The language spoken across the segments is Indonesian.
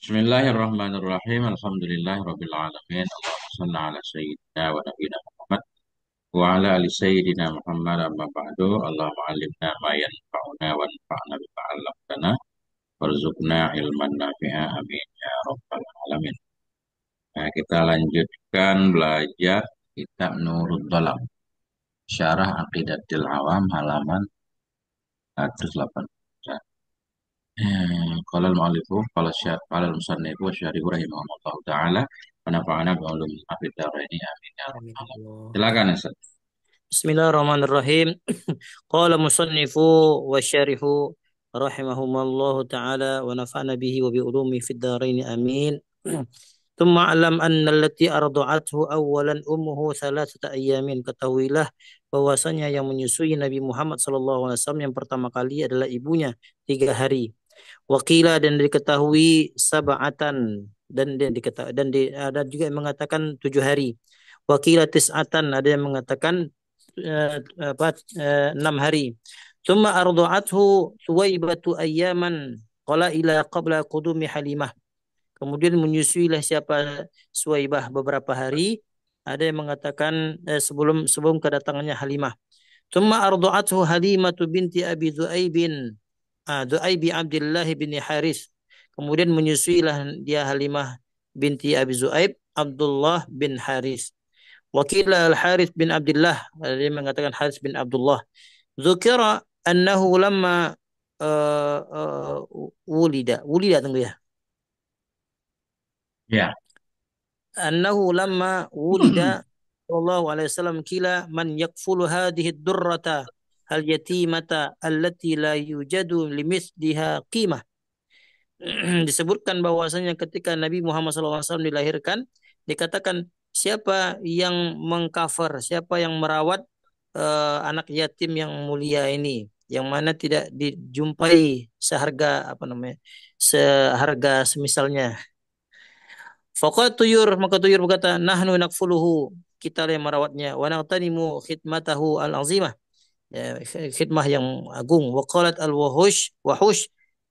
Bismillahirrahmanirrahim. Alhamdulillahirabbil alamin. Allahumma shalli ala sayyidina wa nabiyina Muhammad wa ala ali sayyidina Muhammad amma ba'du. Allahumma 'allimna ma yanfa'una wa anfa'na bima 'allamtana warzuqna ilman nafi'a amin ya rabbal alamin. Nah, kita lanjutkan belajar kitab Nurul Dhalam, Syarah Aqidatil Awam halaman 108. Qala al-mu'allifu qala al-musannifu wa syarihu rahimahullahu taala wa nafa'ana bi ulumil afid dharaini amin ya Amin rabbal ya alamin. Allah. Silakan Ustaz. Bismillahirrahmanirrahim. Qala musannifu wa syarihu rahimahumallahu ta'ala wa nafa'na bihi wa bi ulumi fid dharain amin. Thumma alam anna allati arda'athu awalan ummuhu thalathata ayyamin. Ketahuilah bahwasanya yang menyusui Nabi Muhammad sallallahu alaihi wasallam yang pertama kali adalah ibunya 3 hari. Wakila dan diketahui sab'atan dan ada juga yang mengatakan 7 hari. Wakila tis'atan ada yang mengatakan 6 hari. Thumma arda'athu Suwaibatu ayyaman qala ila qabla qudumi Halimah. Kemudian menyusuilah siapa Suwaibah beberapa hari. Ada yang mengatakan sebelum sebelum kedatangannya Halimah. Thumma arda'athu Halimatu binti Abi Dhu'aibin Dhu'aibi Abdullah bin Haris. Kemudian menyusuilah dia Halimah binti Abi Zu'aib Abdullah bin Haris. Wakila Al-Harith bin Abdullah, dia mengatakan Harith bin Abdullah. Dzukira annahu lamma uh, uh, wulida tunggu ya. Ya. Annahu lamma wulida sallallahu alaihi wasallam kila man yakfulu hadhihi ad-durrata hal yatimata allati la yujadu limithliha qimah. Disebutkan bahwasanya ketika Nabi Muhammad SAW dilahirkan, dikatakan siapa yang mengcover, siapa yang merawat anak yatim yang mulia ini, yang mana tidak dijumpai seharga apa namanya, seharga semisalnya. Faqala tuyur, maka tuyur berkata, nahnu nakfuluhu, kita yang merawatnya, wa naqtanimu khidmatahu al-azimah, ya, khidmah yang agung. Wa qalat al-wahush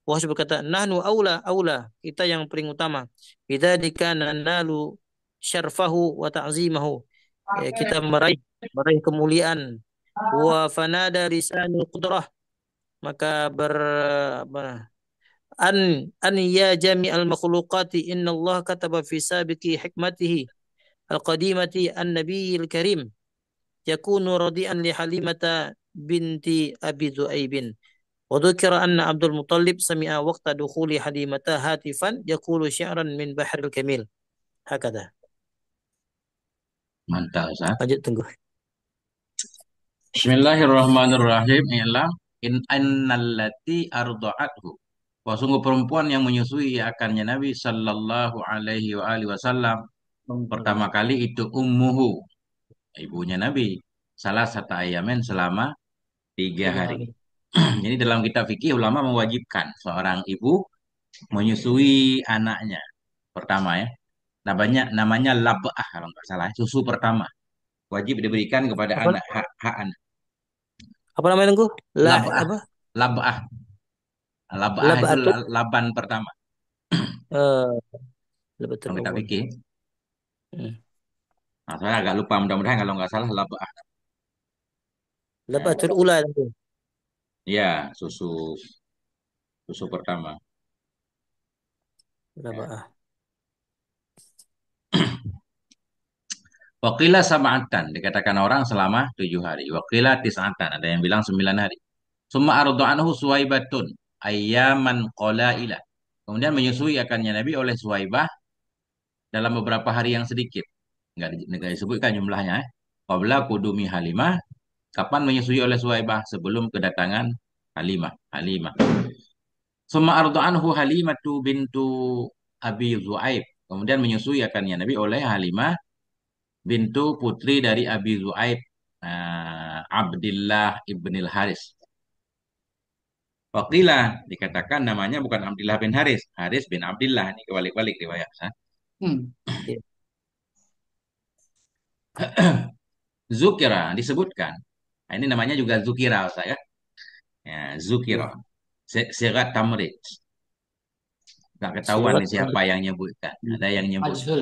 Wahush berkata, nahnu aula, kita yang paling utama. Bidzalika nanalu syarfahu wa ta'zimahu. Ya, kita meraih kemuliaan. Wa fanada lisanul qudrah, maka an ya jami'al makhluqati inna Allah kataba fi sabiqi hikmatihi al-qadimati an-nabiyil karim yakunu radian li Halimata binti Abi Dhu'aibin. وذكر أن عبد المطلب سمع وقت دخول حليمة هاتفا يقول شعرا من بحر الكميل. هكذا. Mantap Ustaz. Lanjut tunggu. Bismillahirrahmanirrahim. Ilam in annallati arda'athu. Wah, sungguh perempuan yang menyusui akannya Nabi sallallahu alaihi wa alihi wasallam pertama kali itu ummuhu, ibunya Nabi. Salah satu ayamen selama 3 hari. 3 hari. Jadi dalam kitab fikih ulama mewajibkan seorang ibu menyusui anaknya pertama ya. Namanya labah kalau nggak salah, susu pertama wajib diberikan kepada Apa anak hak anak. apa namanya tunggu? Labah, Apa? labah, labah itu Labatul. laban pertama. Eh, Labatul Kalau kita awal. fikih, Hmm. nah, saya agak lupa mudah-mudahan kalau nggak salah labah. Nah, Labatul ula tunggu. ya susu susu pertama. Ya. Labah. Wakila sab'atan dikatakan orang selama 7 hari. Wakila tis'atan ada yang bilang 9 hari. Summa arda'anhu Suwaibatun ayyaman qalailah. Kemudian menyusui akannya Nabi oleh Suwaibah dalam beberapa hari yang sedikit. Nggak disebutkan jumlahnya. Qabla kudumi Halimah. Kapan menyusui oleh Suwaibah? Sebelum kedatangan Halimah. Halimah. Summa arda'anhu Halimatu bintu Abi Zu'aib. Kemudian menyusui akannya Nabi oleh Halimah bintu putri dari Abi Zu'aib, Abdillah ibnil Haris. Wakilah dikatakan namanya bukan Abdillah bin Haris, Haris bin Abdillah. Ini kebalik-balik riwayat. Ya. Zukira disebutkan. Nah, ini namanya juga Zukira saya. Ya, Zukira. Ya. Sirat tamrid. Tak ketahuan Siwat nih siapa yang nyebutkan. Ada yang nyebut. Majhul.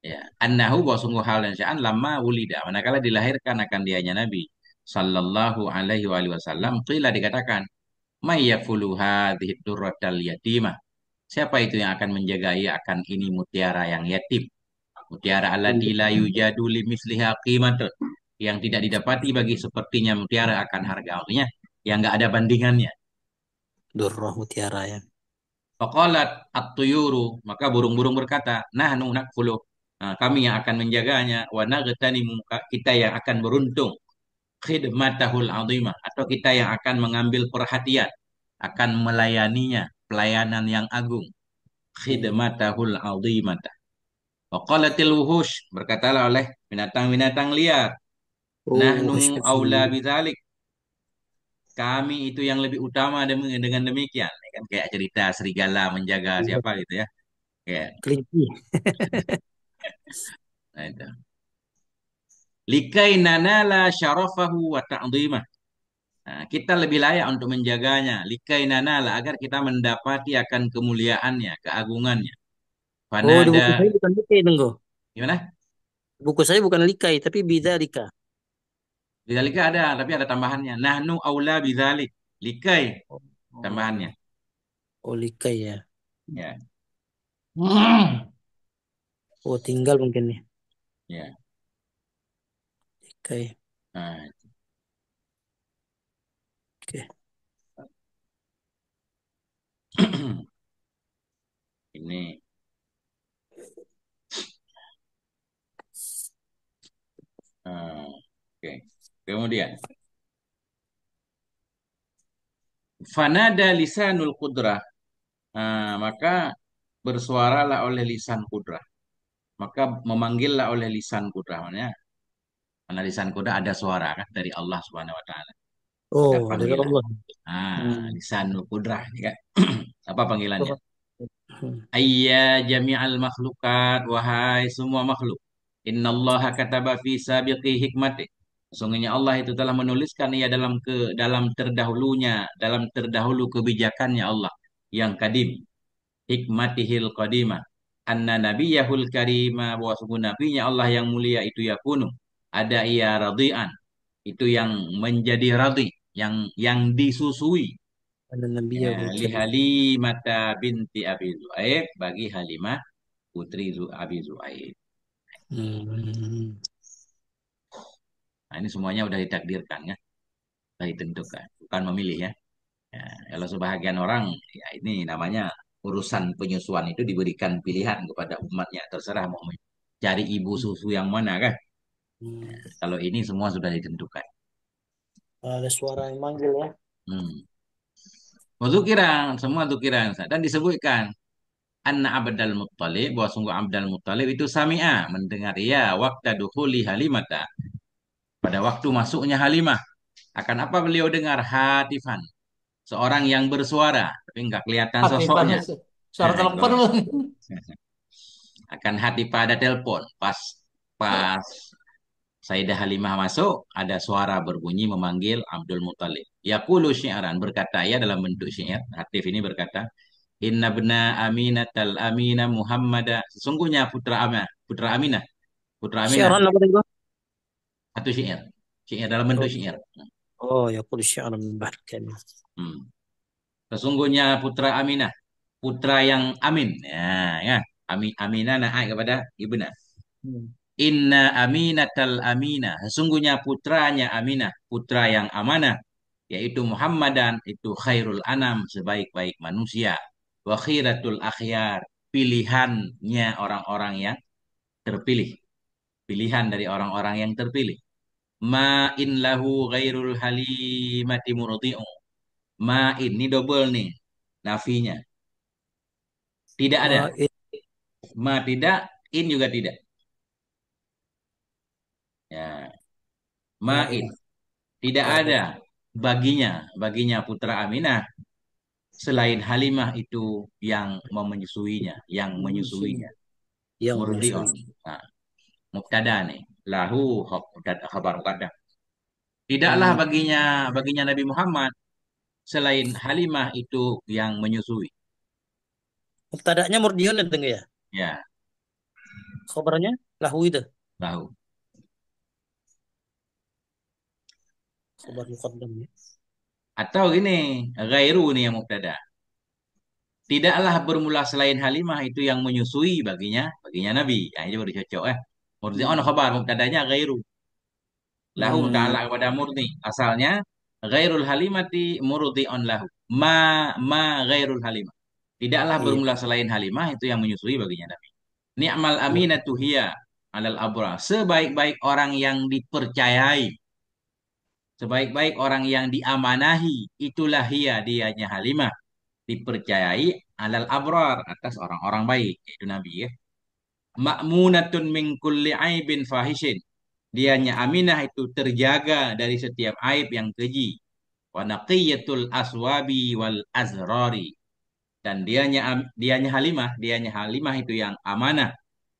Ya, annahu bahwa sungguh hal dan sya'an lama wulida. Manakala dilahirkan akan dianya Nabi sallallahu alaihi wasallam, qila dikatakan, may yakfulu hadhihi durratal yatimah. Siapa itu yang akan menjaga ia akan ini mutiara yang yatim? Mutiara allati la yujadu limisliha qimatun. Yang tidak didapati bagi sepertinya mutiara akan harga. Maksudnya yang enggak ada bandingannya. Durrah mutiara ya. Faqalat at-tuyuru, maka burung-burung berkata, nahnu nakfulu. Nah, kami yang akan menjaganya, wa naghtanimu, kita yang akan beruntung, khidmatahul azimah, atau kita yang akan mengambil perhatian, akan melayaninya, pelayanan yang agung, khidmatahul azimata. Faqalatil wuhush, berkatalah oleh binatang-binatang liar, Oh, nahnu aula kecil. bidzalik, kami itu yang lebih utama dengan demikian. Ini kan kayak cerita serigala menjaga siapa gitu ya. Kayak, Kelinci. nah itu. Likai nanala syarafahu wa ta'zimah. Nah, kita lebih layak untuk menjaganya. Likai nanala agar kita mendapati akan kemuliaannya, keagungannya. Oh, di buku Fanada, saya bukan likai, Tenggo. gimana? Buku saya bukan likai, tapi bidzalika. Bidzalika ada, tapi ada tambahannya. Nahnu aula bidzalik. Likai Oh, tambahannya. oh, likai ya. Ya, Oh, tinggal mungkin nih. ya. Likai. Nah, Oke. ini. Ah, oke. Kemudian, fanada lisanul qudrah. Nah, maka bersuaralah oleh lisan kudrah. Maka memanggillah oleh lisan kudrah. Maksudnya, karena lisan kudrah ada suara kan dari Allah Subhanahu Wa Taala. Ada Oh, dari panggilan. Allah. Hmm. Lisanul kudrah ini kan. Apa panggilannya? Oh. Hmm. Ayya jami'al makhlukat, wahai semua makhluk. Innallaha kataba fi sabiqi hikmati. Sesungguhnya Allah itu telah menuliskan ia dalam terdahulunya, dalam terdahulu kebijakannya Allah yang kadim, hikmatihil qadimah. Anna nabiyahul karima, bahwa sungguh nabinya Allah yang mulia itu yakunu. Ada ia radhi'an. Itu yang menjadi radhi, yang disusui. Ada Nabi Ya, Yahul li Karim. Halimata binti Abi Zu'aib, bagi Halimah putri Abi Zu'aib. Hmm. Nah, ini semuanya udah ditakdirkan ya, sudah ditentukan, bukan memilih ya. Ya, kalau sebahagian orang, ya ini namanya urusan penyusuan itu diberikan pilihan kepada umatnya, terserah mau cari ibu susu yang mana kan. Hmm. Kalau ini semua sudah ditentukan. Ada suara yang manggil ya. Hmm. Wazukiran, semua zukiran. Dan disebutkan, Anna Abdal Muttalib, bahwa sungguh Abdal Muttalib itu sami'a, mendengar ya waktu dukhuli Halimata, pada waktu masuknya Halimah. Akan apa beliau dengar? Hatifan, seorang yang bersuara, tapi nggak kelihatan Hati sosoknya. panas. Suara telepon Kalau bang. akan hati pada telepon, pas pas Sayyidah Halimah masuk, ada suara berbunyi memanggil Abdul Muthalib. Yaqulu syi'ran, berkata ya dalam bentuk syair. Hatif ini berkata, Inna bna Aminatal Amina Muhammada. Sesungguhnya putra Aminah, putra Aminah. Syaran apa tadi? Satu syair. Syair dalam bentuk Oh, syair. oh ya, aku syaran bahkan. Hmm. Sesungguhnya putra Aminah, putra yang amin. Ya. Aminah naik kepada ibnah. Hmm. Inna aminatal aminah. Sesungguhnya putranya Aminah, putra yang amanah, yaitu Muhammadan, itu khairul anam, sebaik-baik manusia. Wa khiratul akhyar, pilihannya orang-orang yang terpilih. Pilihan dari orang-orang yang terpilih. Ma'in lahu ghairul halimati murdi'u. Ma'in, ini double nih, nafinya. Tidak ada. Ma Ma tidak, in juga tidak. Ya, main ma'in. Tidak tidak ada ada baginya putra Aminah selain Halimah itu yang menyusuinya, yang murdion. menyusui. Nah, mubtada nih, lahu khabar muqaddam. Tidaklah Hmm. baginya Nabi Muhammad selain Halimah itu yang menyusui. Mubtada'nya murdiun itu enggak ya? Ya, Khabarnya lahu itu. lahu. Khabar muqaddam ya. Atau gini, ghairu nih yang mubtada. Tidaklah bermula selain Halimah itu yang menyusui baginya Nabi. Ya, itu baru cocok eh. Murdi'un Hmm. khabar, mubtadanya ghairu. Lahu Hmm. ta'ala kepada murni. Asalnya ghairul halimati murdi'un lahu. Ma ghairul halimah. Tidaklah Iya. bermula selain Halimah itu yang menyusui baginya Nabi. Ni'mal Iya. aminatu hiya alal abra. Sebaik-baik orang yang dipercayai, sebaik-baik orang yang diamanahi, itulah hiya dianya Halimah, dipercayai alal abrar atas orang-orang baik, yaitu Nabi ya. Ma'munatun min kulli aibin fahishin. Dianya Aminah itu terjaga dari setiap aib yang keji. Wa naqiyatul aswabi wal azrari. Dan dianya Halimah itu yang amanah,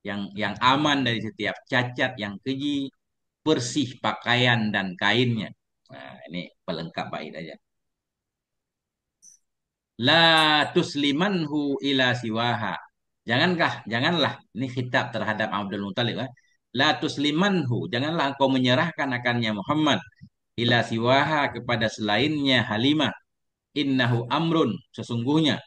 yang aman dari setiap cacat yang keji, bersih pakaian dan kainnya. Nah, ini pelengkap bait aja. La tuslimanhu ila siwaha. Janganlah, ini khitab terhadap Abdul Muthalib. La tuslimanhu, janganlah engkau menyerahkan akannya Muhammad ila siwaha kepada selainnya Halimah. Innahu amrun, sesungguhnya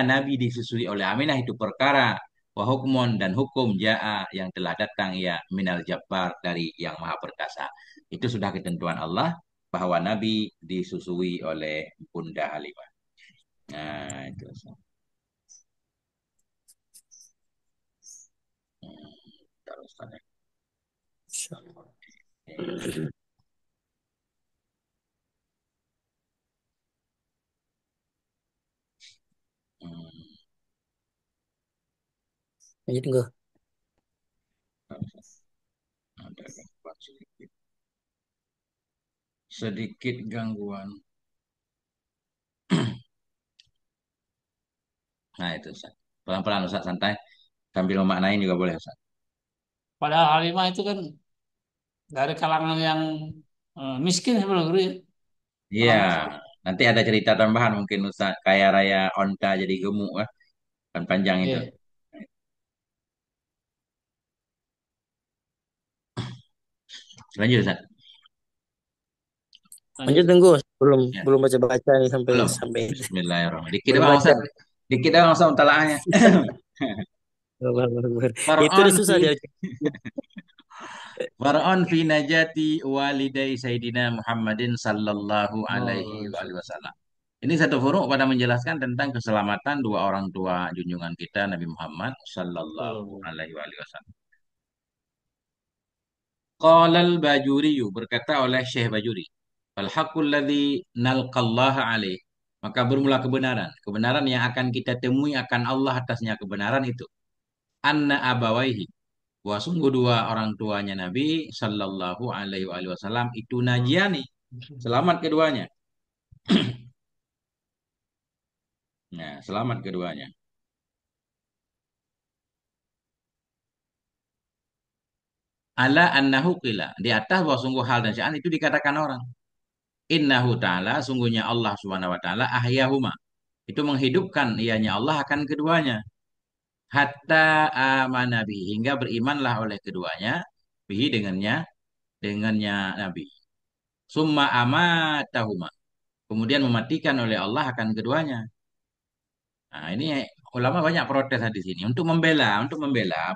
Nabi disusui oleh Aminah itu perkara wa hukmon dan hukum jaa yang telah datang ya minal jabbar dari yang maha perkasa. Itu sudah ketentuan Allah bahwa Nabi disusui oleh Bunda Halimah. Nah, itu. Hmm, terus ada. Insyaallah. Hmm, Lanjut enggak? ada gangguan sedikit. Sedikit gangguan. Nah, itu Ustaz. Pelan-pelan Ustaz, santai. Sambil memaknain juga boleh Ustaz. Padahal Halimah itu kan dari kalangan yang miskin sebenarnya guru ya. Iya, Orang miskin. nanti ada cerita tambahan mungkin Ustaz. Kayak raya onta jadi gemuk kan panjang itu. Iya. Lanjut Ustaz. Lanjut Lanjut. tunggu. Belum Ya, belum baca-baca nih sampai belum. sampai Bismillahirrahmanirrahim. Dikit baru bang baca. Ustaz. Dikit bang Ustaz utalaannya. Itu Far'on udah susah fi dia. Far'on fi najati walidai Sayyidina Muhammadin sallallahu alaihi Oh, wasallam. Ini satu furuk pada menjelaskan tentang keselamatan dua orang tua junjungan kita Nabi Muhammad sallallahu oh. alaihi wasallam. Qalal Bajuri berkata oleh Syekh Bajuri, "Fal haqqul ladzi nalqallaha alaih." Maka bermula kebenaran, kebenaran yang akan kita temui akan Allah atasnya kebenaran itu. Anna abawaihi, bahwa sungguh dua orang tuanya Nabi Sallallahu Alaihi Wasallam itu najiani, selamat keduanya. Nah, selamat keduanya. Ala annahu qila, di atas bahwa sungguh hal dan sya'an itu dikatakan orang. Innahu ta'ala, sungguhnya Allah subhanahu wa ta'ala ahyahuma. Itu menghidupkan ianya Allah akan keduanya. Hatta amana bihi, hingga berimanlah oleh keduanya. Bihi dengannya Nabi. Summa amatahuma. Kemudian mematikan oleh Allah akan keduanya. Nah, ini ulama banyak protes di sini untuk membela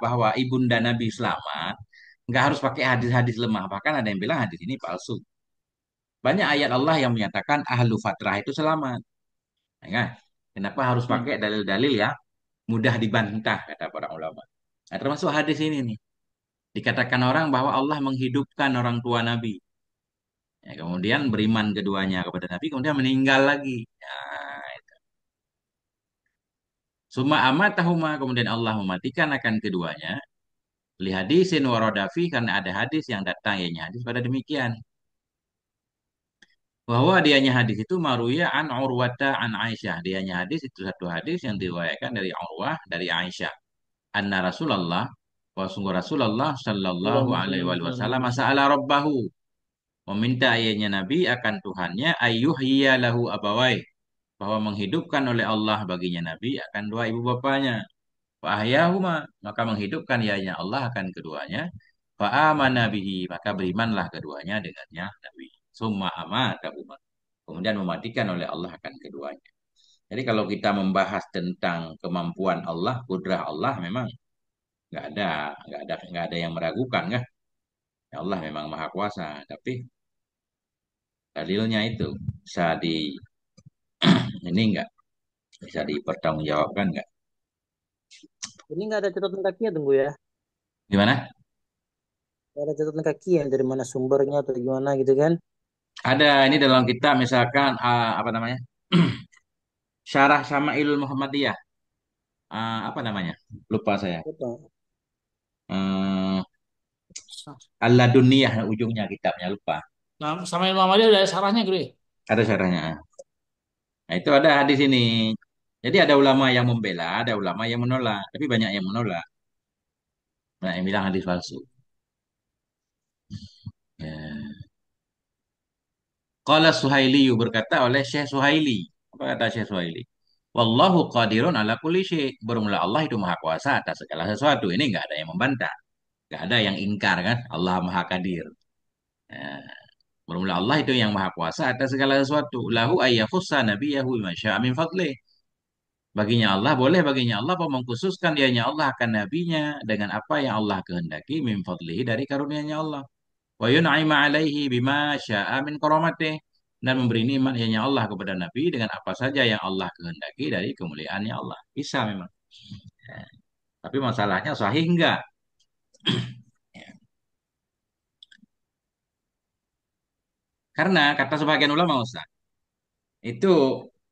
bahwa ibunda Nabi selamat, nggak harus pakai hadis-hadis lemah. Bahkan ada yang bilang hadis ini palsu. Banyak ayat Allah yang menyatakan ahlu fatrah itu selamat. Ya kan? Kenapa harus pakai Hmm. dalil-dalil yang mudah dibantah kata para ulama. Nah, termasuk hadis ini nih. Dikatakan orang bahwa Allah menghidupkan orang tua Nabi. Ya, kemudian beriman keduanya kepada Nabi, kemudian meninggal lagi. Ya, summa amatahuma, kemudian Allah mematikan akan keduanya. Li hadisin waradafi, karena ada hadis yang datang ianya hadis pada demikian. Bahwa dianya hadis itu maruya an Urwata an Aisyah. Dianya hadis itu satu hadis yang diriwayatkan dari Urwah dari Aisyah. Anna Rasulullah, bahwa sungguh Rasulullah sallallahu Allahumma alaihi shalli wa sallim wasallam ala masa'ala rabbahu, meminta ayahnya Nabi akan Tuhannya ayyuhyiya lahu abawai, bahwa menghidupkan oleh Allah baginya Nabi akan dua ibu bapanya. Fa'ahyahuma, maka menghidupkan ianya Allah akan keduanya. Fa'amana bihi, maka berimanlah keduanya dengannya Nabi. Summa amatahuma. Kemudian mematikan oleh Allah akan keduanya. Jadi kalau kita membahas tentang kemampuan Allah, kudrah Allah memang nggak ada yang meragukan kan? Ya Allah memang maha kuasa, tapi dalilnya itu bisa ini nggak bisa dipertanggungjawabkan nggak? Ini nggak ada catatan kakinya tunggu ya. Gimana? Nggak ada catatan kaki yang dari mana sumbernya atau gimana gitu kan. Ada ini dalam kitab misalkan apa namanya? Syarah Syama'ilul Muhammadiyah. Apa namanya? Lupa saya. Apa? Hmm, Al-Laduniyah ujungnya kitabnya lupa. Nah, sama Imam Ahmad ada sarahnya gitu ya. Ada syarahnya. Nah, itu ada di sini. Jadi ada ulama yang membela, ada ulama yang menolak, tapi banyak yang menolak. Nah, yang bilang hadis palsu. Ya. Qala Suhaili berkata oleh Syekh Suhaili. Apa kata Syekh Suhaili? Wallahu qadirun ala kulli syai'. Bermula Allah itu maha kuasa atas segala sesuatu. Ini enggak ada yang membantah. Enggak ada yang ingkar kan? Allah maha qadir. Ya. Bermula Allah itu yang maha kuasa atas segala sesuatu. Lahu ayyafussa nabiyahu bima syaa min fadlih. Baginya Allah, boleh baginya Allah apa mengkhususkan dianya Allah akan nabinya dengan apa yang Allah kehendaki min fadlihi dari karunia-Nya Allah. Wa yun'ima alaihi bima syaa min karamatih dan memberi nikmat ianya Allah kepada nabi dengan apa saja yang Allah kehendaki dari kemuliaannya Allah. Bisa memang. Ya. Tapi masalahnya sahih enggak? Ya. Karena kata sebagian ulama Ustaz, itu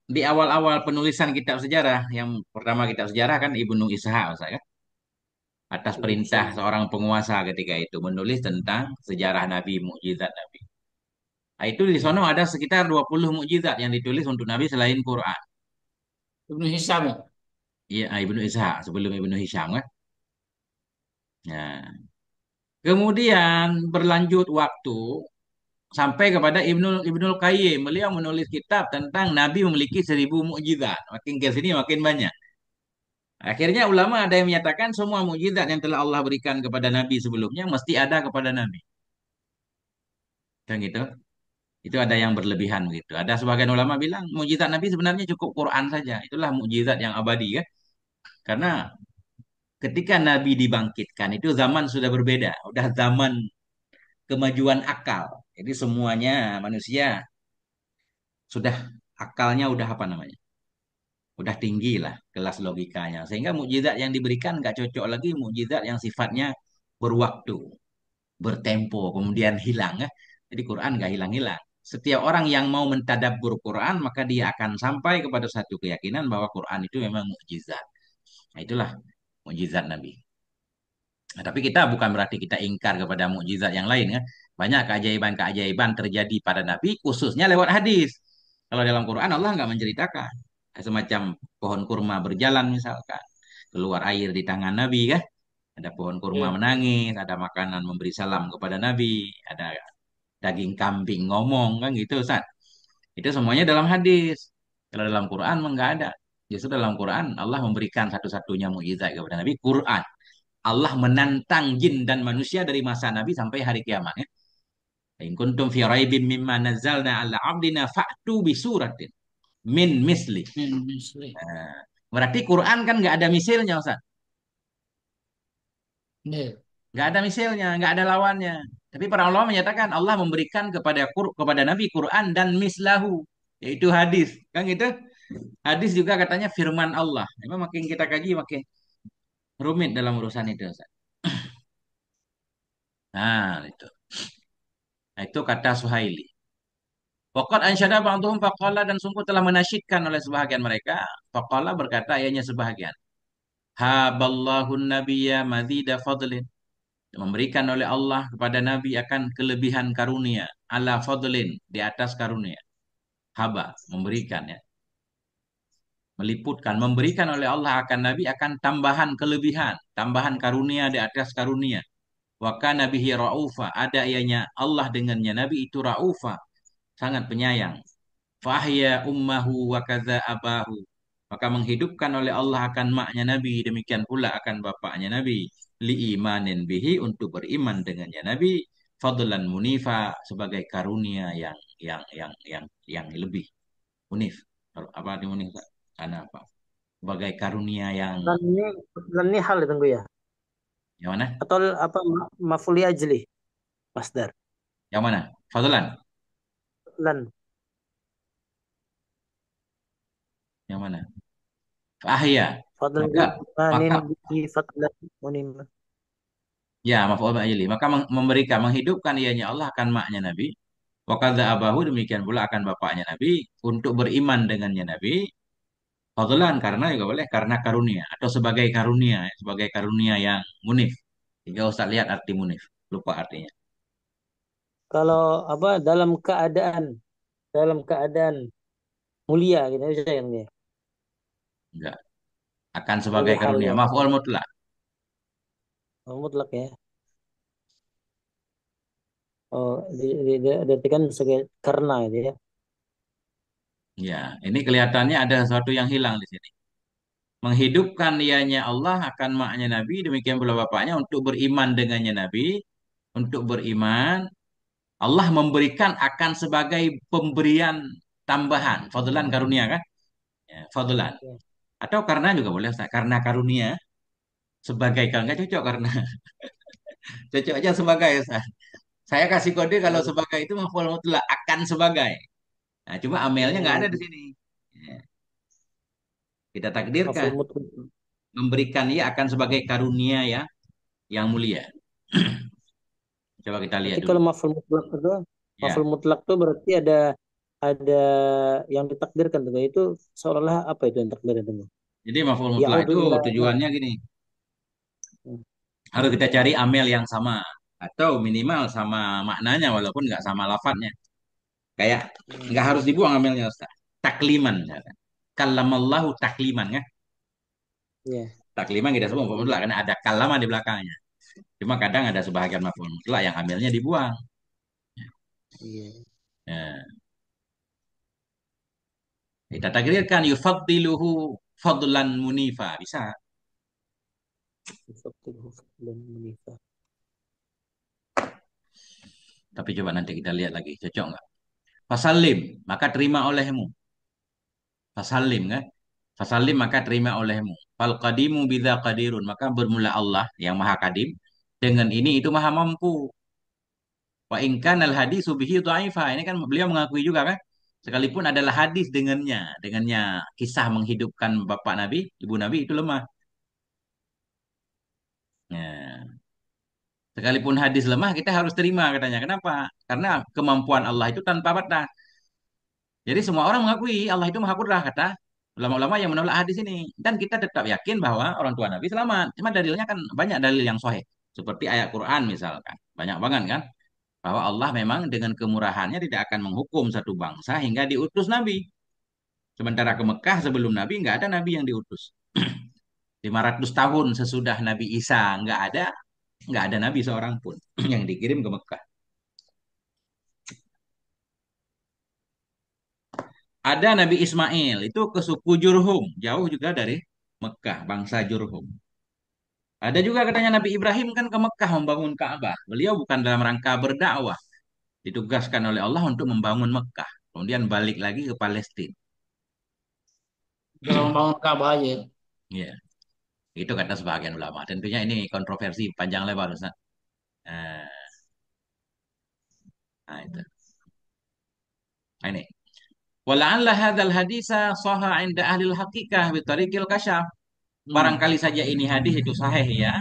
di awal-awal penulisan kitab sejarah, yang pertama kitab sejarah kan Ibnu Ishaq Ustaz kan? Atas perintah seorang penguasa ketika itu menulis tentang sejarah Nabi, mukjizat Nabi. Nah, itu di sana ada sekitar 20 mukjizat yang ditulis untuk Nabi selain Quran. Ibnu Hisam ya. Iya, Ibnu Ishaq sebelum Ibnu Hisham kan. Nah, kemudian berlanjut waktu sampai kepada Ibnul Qayyim. Beliau menulis kitab tentang Nabi memiliki 1.000 mukjizat. Makin ke sini makin banyak. Akhirnya ulama ada yang menyatakan semua mukjizat yang telah Allah berikan kepada Nabi sebelumnya mesti ada kepada Nabi. Kan gitu. Itu ada yang berlebihan gitu. Ada sebagian ulama bilang mukjizat Nabi sebenarnya cukup Quran saja. Itulah mukjizat yang abadi kan. Karena ketika Nabi dibangkitkan itu zaman sudah berbeda. Udah zaman kemajuan akal. Jadi semuanya manusia sudah akalnya udah apa namanya? Udah tinggi lah kelas logikanya. Sehingga mukjizat yang diberikan nggak cocok lagi mukjizat yang sifatnya berwaktu, bertempo, kemudian hilang ya. Jadi Quran nggak hilang-hilang. Setiap orang yang mau mentadabbur Quran maka dia akan sampai kepada satu keyakinan bahwa Quran itu memang mukjizat. Nah, itulah mukjizat Nabi. Nah, tapi kita bukan berarti kita ingkar kepada mukjizat yang lain ya. Banyak keajaiban-keajaiban terjadi pada Nabi khususnya lewat hadis. Kalau dalam Quran Allah nggak menceritakan. Semacam pohon kurma berjalan misalkan. Keluar air di tangan Nabi kan. Ada pohon kurma Iya. menangis, ada makanan memberi salam kepada Nabi, ada daging kambing ngomong kan gitu Ustaz. Itu semuanya dalam hadis. Kalau dalam Quran enggak ada. Justru dalam Quran Allah memberikan satu-satunya mukjizat kepada Nabi Quran. Allah menantang jin dan manusia dari masa Nabi sampai hari kiamat ya. In kuntum fi raibim mimma nazzalna ala abdina fa'tu bi suratin min misli. Misli. Nah, berarti Quran kan nggak ada misilnya Ustaz. Iya. Nggak ada misilnya, nggak ada lawannya. Tapi para ulama menyatakan Allah memberikan kepada Nabi Quran dan mislahu, yaitu hadis. Kan gitu? Hadis juga katanya firman Allah. Memang makin kita kaji makin rumit dalam urusan itu, Ustaz. Nah, itu. Nah, itu kata Suhaili. Waqad ansyada ba'dhum faqala dan sungguh telah menasyidkan oleh sebahagian mereka. Faqala berkata ianya sebahagian. Haballahu nabiyya madida fadlin. Memberikan oleh Allah kepada Nabi akan kelebihan karunia. Ala fadlin. Di atas karunia. Haba. Memberikan ya. Meliputkan. Memberikan oleh Allah akan Nabi akan tambahan kelebihan. Tambahan karunia di atas karunia. Wa kana bihi ra'ufa. Ada ianya Allah dengannya. Nabi itu ra'ufa. Sangat penyayang. Fahya ummahu wa kadza abahu. Maka menghidupkan oleh Allah akan maknya Nabi, demikian pula akan bapaknya Nabi. Li imanin bihi untuk beriman dengannya Nabi. Fadlan munifa sebagai karunia yang lebih munif. Apa arti munif? Karena apa? Sebagai karunia yang ini lan ini hal itu ya. yang mana? Atau apa mafuli ajli masdar. Yang mana? Fadlan. Lan Yang mana? Fahya. fadlan Maka imanin maka bihi fadlan munima. ya maf'ul ba'ili. Maka memberikan menghidupkan ianya Allah akan maknya Nabi. Wa kadza abahu demikian pula akan bapaknya Nabi untuk beriman dengannya Nabi. Fadlan karena juga boleh karena karunia atau sebagai karunia, sebagai karunia yang munif. Jika Ustaz lihat arti munif, lupa artinya. Kalau apa dalam keadaan mulia gitu bisa yang ya. Enggak, akan sebagai Sebagai hal karunia. yang Maf'ul mutlak. mutlak ya. Oh, diartikan sebagai karena itu ya. Ya, ini kelihatannya ada sesuatu yang hilang di sini. Menghidupkan ianya Allah akan maknya Nabi, demikian pula bapaknya untuk beriman dengannya Nabi, untuk beriman Allah memberikan akan sebagai pemberian tambahan, fadlan karunia kan? Ya, fadlan. Ya. Atau karena juga boleh Ustaz, karena karunia sebagai kalau nggak cocok karena cocok aja sebagai Ustaz. Saya kasih kode kalau Oh, sebagai itu maf'ul mutlak akan sebagai. Nah, cuma amelnya nggak ada di oh, sini. Ya, kita takdirkan mafhum mutlak. memberikan ia akan sebagai karunia ya yang mulia. Coba kita lihat Berarti dulu. kalau mafhum Ya. mutlak tuh berarti ada yang ditakdirkan tuh itu seolah-olah apa itu yang takdir itu? Jadi maf'ul mutlak Yaudu itu ila tujuannya gini. Harus kita cari amel yang sama atau minimal sama maknanya walaupun nggak sama lafadznya. Kayak nggak harus dibuang amelnya Ustaz. Takliman. Kallamallahu takliman ya. ya. Takliman kita sebut maf'ul mutlak karena ada kalama di belakangnya. Cuma kadang ada sebahagian maf'ul mutlak yang amelnya dibuang. Iya. Ya. Kita takdirkan yufaddiluhu fadlan munifa. Bisa. Dan menifah. Tapi coba nanti kita lihat lagi. Cocok nggak? Fasalim. Maka terima olehmu. Fasalim kan? Fasalim maka terima olehmu. Fal qadimu bidza qadirun. Maka bermula Allah yang maha kadim. Dengan ini itu maha mampu. Wa in kanal hadisu bihi dha'ifa. Ini kan beliau mengakui juga kan? Sekalipun adalah hadis dengannya kisah menghidupkan bapak Nabi, ibu Nabi itu lemah. Ya. Sekalipun hadis lemah, kita harus terima katanya. Kenapa? Karena kemampuan Allah itu tanpa batas. Jadi semua orang mengakui Allah itu maha kudrah, kata ulama-ulama yang menolak hadis ini. Dan kita tetap yakin bahwa orang tua Nabi selamat. Cuma dalilnya kan banyak dalil yang sahih. Seperti ayat Quran misalkan. Banyak banget kan? Bahwa Allah memang dengan kemurahannya tidak akan menghukum satu bangsa hingga diutus Nabi. Sementara ke Mekah sebelum Nabi nggak ada Nabi yang diutus. 500 tahun sesudah Nabi Isa nggak ada Nabi seorang pun yang dikirim ke Mekah. Ada Nabi Ismail itu ke suku Jurhum, jauh juga dari Mekah, bangsa Jurhum. Ada juga katanya Nabi Ibrahim kan ke Mekah membangun Ka'bah. Beliau bukan dalam rangka berdakwah, ditugaskan oleh Allah untuk membangun Mekah. Kemudian balik lagi ke Palestina. Dalam membangun Ka'bah aja. Ya, itu kata sebagian ulama. Tentunya ini kontroversi panjang lebar, Ustaz. Eh, Nah, itu. Nah, ini. Wala'alla hadzal hadisa sahha 'inda ahli al-haqiqah bi tariqil kasyaf. Hmm. Barangkali saja ini hadis itu sahih ya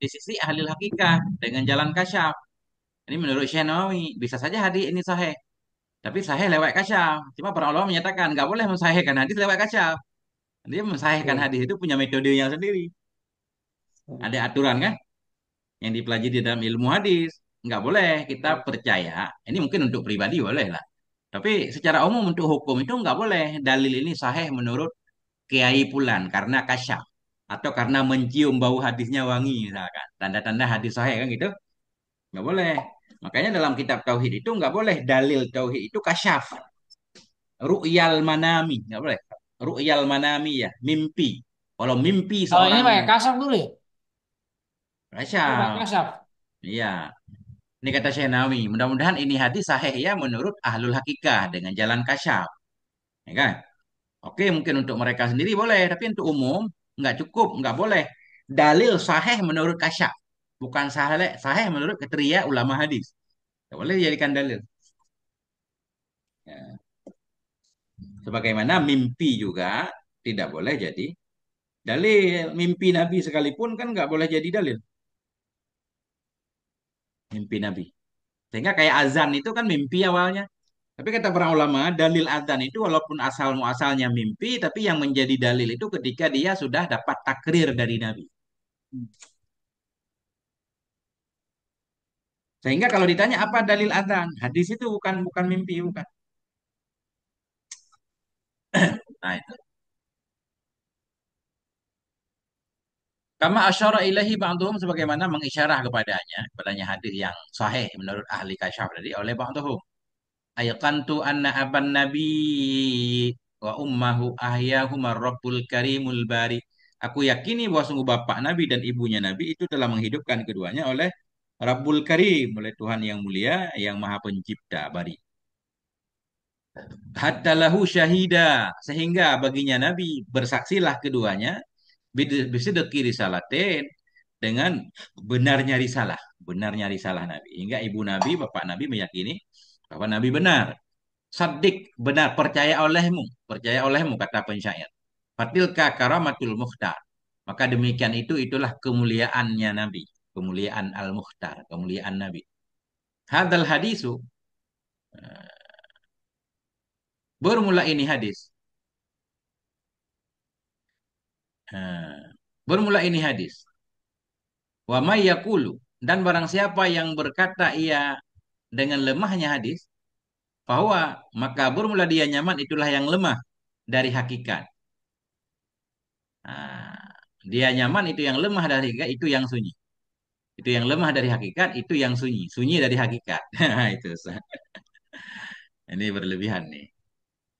di sisi ahli hakikah dengan jalan kasyaf. Ini menurut Syekh Nawawi bisa saja hadis ini sahih, tapi sahih lewat kasyaf. Cuma para ulama menyatakan nggak boleh mensahihkan hadis lewat kasyaf. Dia mensahihkan Iya. hadis itu punya metodenya sendiri. Ada aturan kan yang dipelajari di dalam ilmu hadis. Nggak boleh kita percaya. Ini mungkin untuk pribadi boleh lah. Tapi secara umum untuk hukum itu nggak boleh. Dalil ini sahih menurut Kiai Pulan karena kasyaf atau karena mencium bau hadisnya wangi misalkan. Tanda-tanda hadis sahih kan gitu. Nggak boleh. Makanya dalam kitab tauhid itu nggak boleh dalil tauhid itu kasyaf. Ru'yal manami, nggak boleh. Ru'yal manami ya, mimpi. Kalau mimpi Kalau ini seorang pakai kasar dulu ya? Ini pakai Rasyal, kasar. iya. Ini kata Syekh Nawawi. Mudah-mudahan ini hadis sahih ya menurut ahlul hakikah dengan jalan kasyaf, ya kan? Oke, mungkin untuk mereka sendiri boleh, tapi untuk umum nggak cukup, nggak boleh. Dalil sahih menurut kasyaf, bukan sahih sahih menurut kriteria ulama hadis. Nggak boleh dijadikan dalil. Ya. Sebagaimana mimpi juga tidak boleh jadi dalil. Mimpi Nabi sekalipun kan nggak boleh jadi dalil. Mimpi Nabi. Sehingga kayak azan itu kan mimpi awalnya. Tapi kata para ulama, dalil adzan itu walaupun asal muasalnya mimpi, tapi yang menjadi dalil itu ketika dia sudah dapat takrir dari Nabi. Sehingga kalau ditanya apa dalil adzan, hadis itu bukan bukan mimpi, bukan. Nah, itu. Kama asyara ilahi ba'duhum sebagaimana mengisyarah kepadanya hadis yang sahih menurut ahli kasyaf tadi oleh ba'duhum. Ayqantu anna aban nabi wa ummahu ahyahumar rabbul karimul bari. Aku yakini bahwa sungguh bapak Nabi dan ibunya Nabi itu telah menghidupkan keduanya oleh Rabbul Karim, oleh Tuhan yang mulia, yang maha pencipta bari. Hatta lahu syahida, sehingga baginya Nabi bersaksilah keduanya bisidqi risalatin dengan benarnya risalah Nabi. Hingga ibu Nabi, bapak Nabi meyakini bahwa Nabi benar. Sadik benar percaya olehmu kata penyair. Fatilka karamatul mukhtar. Maka demikian itulah kemuliaannya Nabi, kemuliaan al-mukhtar, kemuliaan Nabi. Hadal hadisu bermula ini hadis. Bermula ini hadis. Wa may yaqulu dan barang siapa yang berkata ia dengan lemahnya hadis, bahwa maka bermula dia nyaman itulah yang lemah dari hakikat. Nah, dia nyaman itu yang lemah dari hakikat, itu yang sunyi. Itu yang lemah dari hakikat, itu yang sunyi. Sunyi dari hakikat. Itu. Ini berlebihan nih.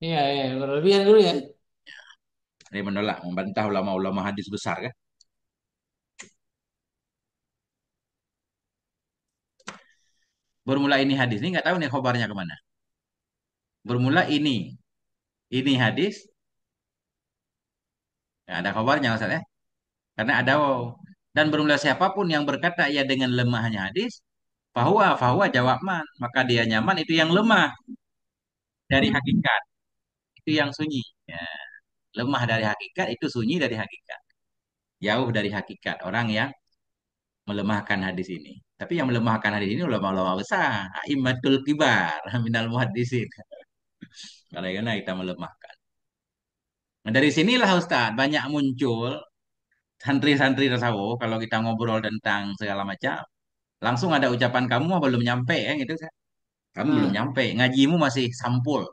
Iya, iya, berlebihan dulu ya. Ini menolak, membantah ulama-ulama hadis besar kan. Bermula ini hadis. Ini nggak tahu nih khobarnya kemana. Bermula ini. Ini hadis. Nggak ada khobarnya Ustaz ya. Karena ada waw. Dan bermula siapapun yang berkata ia dengan lemahnya hadis. Fahuwa jawab man. Maka dia nyaman itu yang lemah dari hakikat. Itu yang sunyi. Ya. Lemah dari hakikat itu sunyi dari hakikat. Jauh dari hakikat. Orang yang melemahkan hadis ini. Tapi yang melemahkan hadis ini ulama-ulama besar. A'immatul kibar. Minal muhaddisin. Karena kita melemahkan. Nah, dari sinilah Ustaz banyak muncul santri-santri tasawuf kalau kita ngobrol tentang segala macam. Langsung ada ucapan kamu mah belum nyampe ya gitu kan. Kamu belum Hmm. nyampe. Ngajimu masih sampul.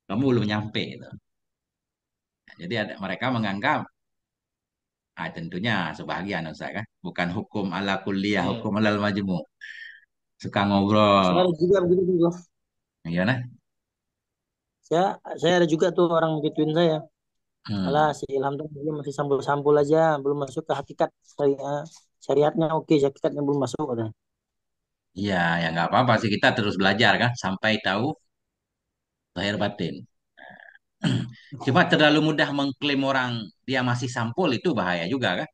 Kamu belum nyampe gitu. Jadi ada mereka menganggap tentunya sebahagian Ustaz kan. Bukan hukum ala kulliyah, hukum Iya. alal majmu. Suka ngobrol. Saya ada juga begitu juga. Gimana? Saya saya ada juga tuh orang gituin saya. Alah, Hmm. si Ilham tuh dia masih sambul-sambul aja, belum masuk ke hakikat syariatnya oke, hakikatnya belum masuk katanya. Iya, ya nggak apa-apa sih kita terus belajar kan sampai tahu zahir batin. Cuma terlalu mudah mengklaim orang dia masih sampul itu bahaya juga kan.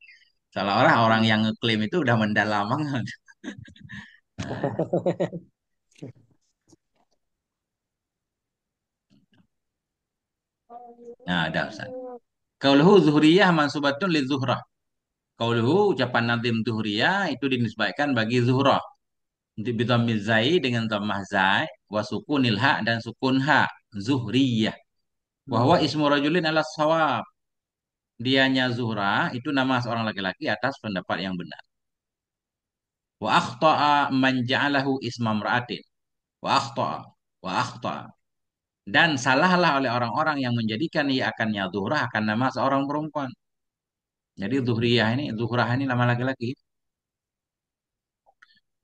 Seolah-olah orang yang ngeklaim itu udah mendalam banget. Nah, ada Ustaz. Qauluhu zuhriyah mansubatun li zuhrah. Qauluhu ucapan Nazim Zuhriyah itu dinisbahkan bagi Zuhrah. Untuk bidhammil zai dengan dhammah zai wa sukunil ha dan sukun ha. Zuhriyah. Wa huwa Hmm. ismu rajulin ala shawab. Dianya Zuhra itu nama seorang laki-laki atas pendapat yang benar. Wa akhta'a man ja'alahu ismam ra'atin. Wa akhta'a. Wa akhta'a. Dan salahlah oleh orang-orang yang menjadikan ia akannya Zuhrah akan nama seorang perempuan. Jadi Zuhrah ini nama laki-laki.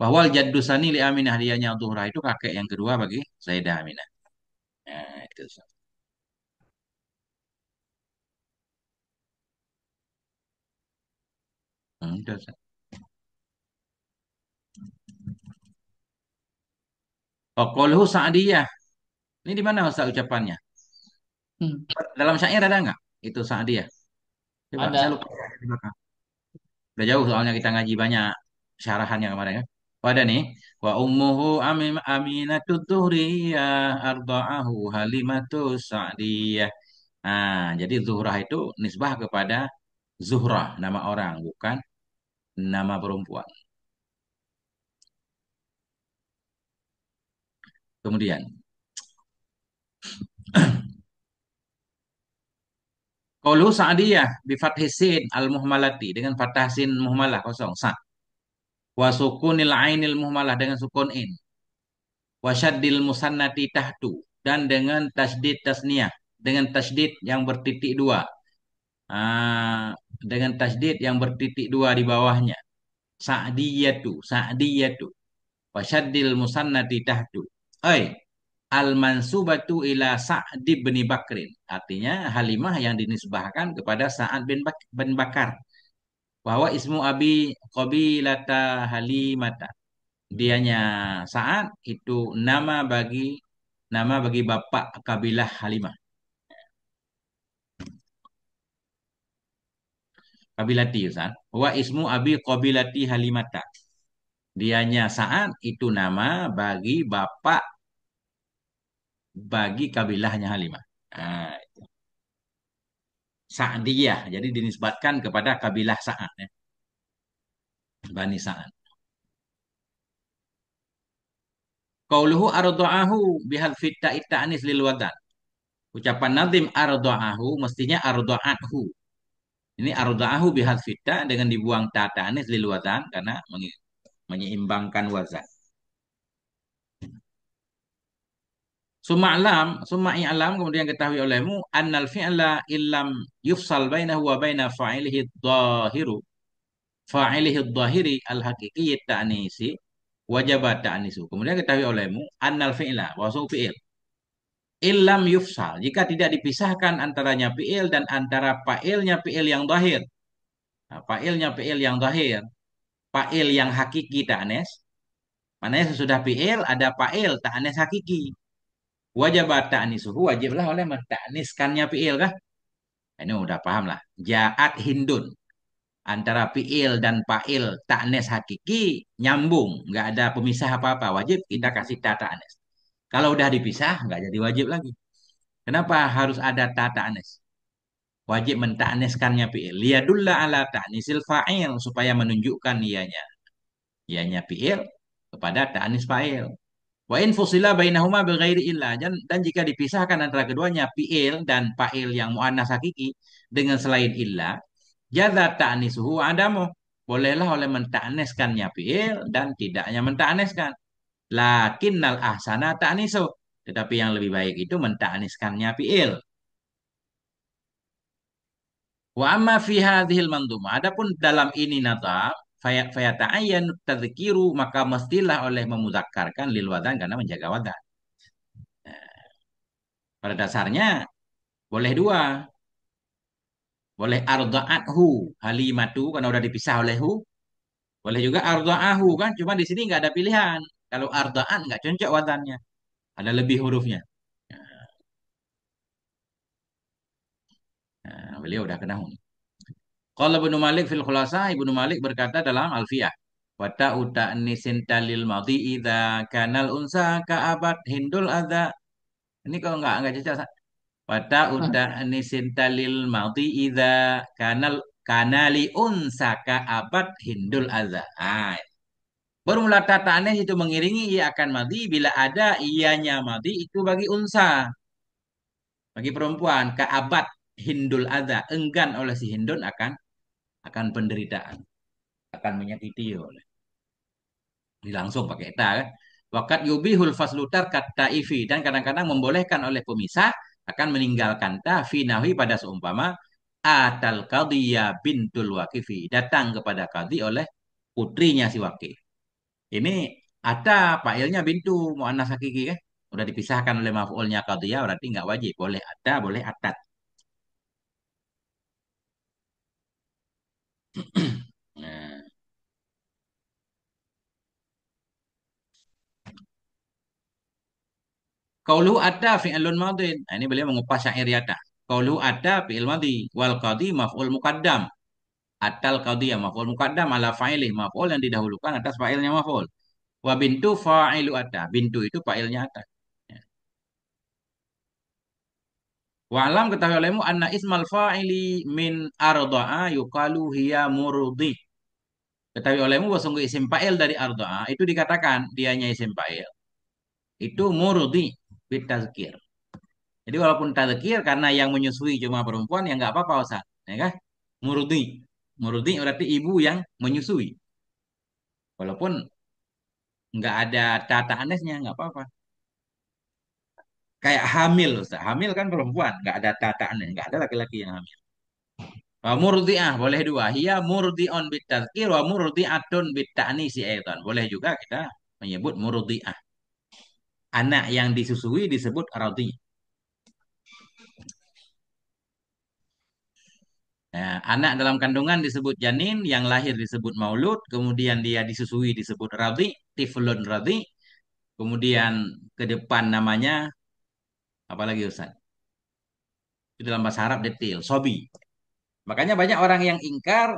Bahwa jaddu sani li Aminah dianya Zuhrah itu kakek yang kedua bagi Sayyidah Aminah. Nah, itu. Itu, Ustaz. Qauluhu Sa'diyah. Ini di mana Ustaz ucapannya? Hmm, Dalam syair ada nggak? Itu Sa'diyah. Coba, saya ada. lupa di belakang. Udah jauh soalnya kita ngaji banyak syarahannya kemarin kan. Oh, ada nih. Wa ummuhu aminatud Zuhriyah arda'ahu Halimatus Sa'diyah. Nah, jadi Zuhrah itu nisbah kepada Zuhrah, nama orang, bukan nama perempuan. Kemudian, qaulu Sa'diyah bi fathhi sin al-muhmalati dengan fathah sin muhmalah kosong sa. Wa sukunil ainil muhmalah dengan sukun in. Wa syaddil musannati tahtu dan dengan tasdid tasniyah dengan tasdid yang bertitik dua. Dengan tasdid yang bertitik dua di bawahnya. Sa'diyatu, sa'diyatu. Wa syaddil musannati tahtu. Oi, al-mansubatu ila Sa'd bin Bakrin. Artinya Halimah yang dinisbahkan kepada Sa'ad bin Bakar. Bahwa ismu abi qabilata Halimata. Dianya Sa'ad itu nama bagi bapak kabilah Halimah. Kabilati Ustaz. Wa ismu abi qabilati Halimata. Dianya Sa'ad itu nama bagi kabilahnya Halimah. Nah, Sa'diyah. Jadi dinisbatkan kepada kabilah Sa'ad. Ya. Bani Sa'ad. Qauluhu arda'ahu bihal fitta ta'anis lil wadan. Ucapan nazim arda'ahu mestinya arda'athu. Ini arda'ahu bihal fitta dengan dibuang ta ta'anis lil wadan karena menyeimbangkan wazan. Summa i'lam kemudian ketahui olehmu annal fi'la illam yufsal bainahu wa baina fa'ilihi dhahiri al-haqiqi ta'nisi wajib ta'nisu. Kemudian ketahui olehmu annal fi'la wa fi'il illam yufsal jika tidak dipisahkan antaranya fi'il dan antara fa'ilnya fi'il yang zahir. Nah, fa'ilnya fi'il yang zahir, fa'il yang hakiki ta'nis. Maknanya sesudah fi'il ada fa'il ta'nis hakiki. Wajib ta'nisuhu wajiblah oleh mentakniskannya fi'il kah? Ini udah paham lah. Ja'at Hindun. Antara fi'il dan fa'il ta'nis hakiki nyambung, nggak ada pemisah apa-apa, wajib kita kasih ta ta'nis. Kalau udah dipisah nggak jadi wajib lagi. Kenapa harus ada ta ta'nis? Wajib mentakniskannya fi'il. Liyadulla ala ta'nisil fa'il supaya menunjukkan ianya fi'il kepada ta'nis fa'il. Wa in fusila bainahuma bighairi illa dan jika dipisahkan antara keduanya fi'il dan fa'il yang muannas hakiki dengan selain illa, jaza ta'nisuhu adamu. Bolehlah oleh mentakniskannya fi'il dan tidaknya mentakniskan. Lakinnal ahsana ta'nisu. Tetapi yang lebih baik itu mentakniskannya fi'il. Wa amma fi hadhil manduma. Adapun dalam ini nazam fayata'ayyan tadhkiru maka mestilah oleh memudzakarkan lil wadan karena menjaga wadan. Pada dasarnya boleh dua. Boleh arda'athu halimatu karena udah dipisah oleh hu. Boleh juga arda'ahu kan. Cuma di sini nggak ada pilihan. Kalau arda'at nggak cocok wadannya. Ada lebih hurufnya. Nah, beliau udah kena. Kalau Ibnu Malik fil Khulasa, Ibnu Malik berkata dalam Alfiyah. Wata uta nisin talil madhi idza kanal unsa ka'abat hindul adza. Ini kalau nggak cocok. Wata Hmm. uta nisin talil madhi idza kanali unsa ka'abat hindul adza. Ah, bermula tata aneh itu mengiringi ia akan madhi bila ada ianya madhi itu bagi unsa, bagi perempuan ka'abat hindul adza enggan oleh si hindun akan penderitaan, akan menyakiti oleh. Ini langsung pakai ta kan. Wakat yubihul faslutar kata ifi dan kadang-kadang membolehkan oleh pemisah akan meninggalkan ta fi nahwi pada seumpama atal qadiyya bintul waqifi datang kepada qadhi oleh putrinya si waqif. Ini ata fa'ilnya bintu muannas hakiki kan. Udah dipisahkan oleh maf'ulnya qadiyya berarti nggak wajib. Boleh ata, boleh atat. Nah, Qauluhu atta fi'lun madin. Nah, ini beliau mengupas syairiyatah. Qauluhu atta fi'il madhi wal qadi maf'ul muqaddam. Atal qadiyah maf'ul muqaddam ala fa'ilih, maf'ul yang didahulukan atas fa'ilnya maf'ul. Wa bintu fa'ilu atta. Bintu itu fa'ilnya atta. Ya. Wa alam ketahui olehmu anna ismal fa'ili min arda'a yuqalu hiya murdi. Ketahui olehmu bahwa sungguh isim fa'il dari arda'a itu dikatakan dianya isim fa'il. Itu murdi bitazkir. Jadi walaupun tazkir karena yang menyusui cuma perempuan ya nggak apa-apa Ustaz. Ya kan? Murdi. Murdi berarti ibu yang menyusui. Walaupun nggak ada tata anesnya nggak apa-apa. Kayak hamil Ustaz. Hamil kan perempuan, nggak ada tata anes, nggak ada laki-laki yang hamil. Wa murdi'ah boleh dua. Hiya murdi'un bitazkir wa murdi'atun bitta'nisi aidan. Boleh juga kita menyebut murdi'ah. Anak yang disusui disebut radhi. Nah, anak dalam kandungan disebut janin, yang lahir disebut maulud, kemudian dia disusui disebut radhi, tiflun radhi, kemudian ke depan namanya apa lagi Ustaz? Itu dalam bahasa Arab detail, sobi. Makanya banyak orang yang ingkar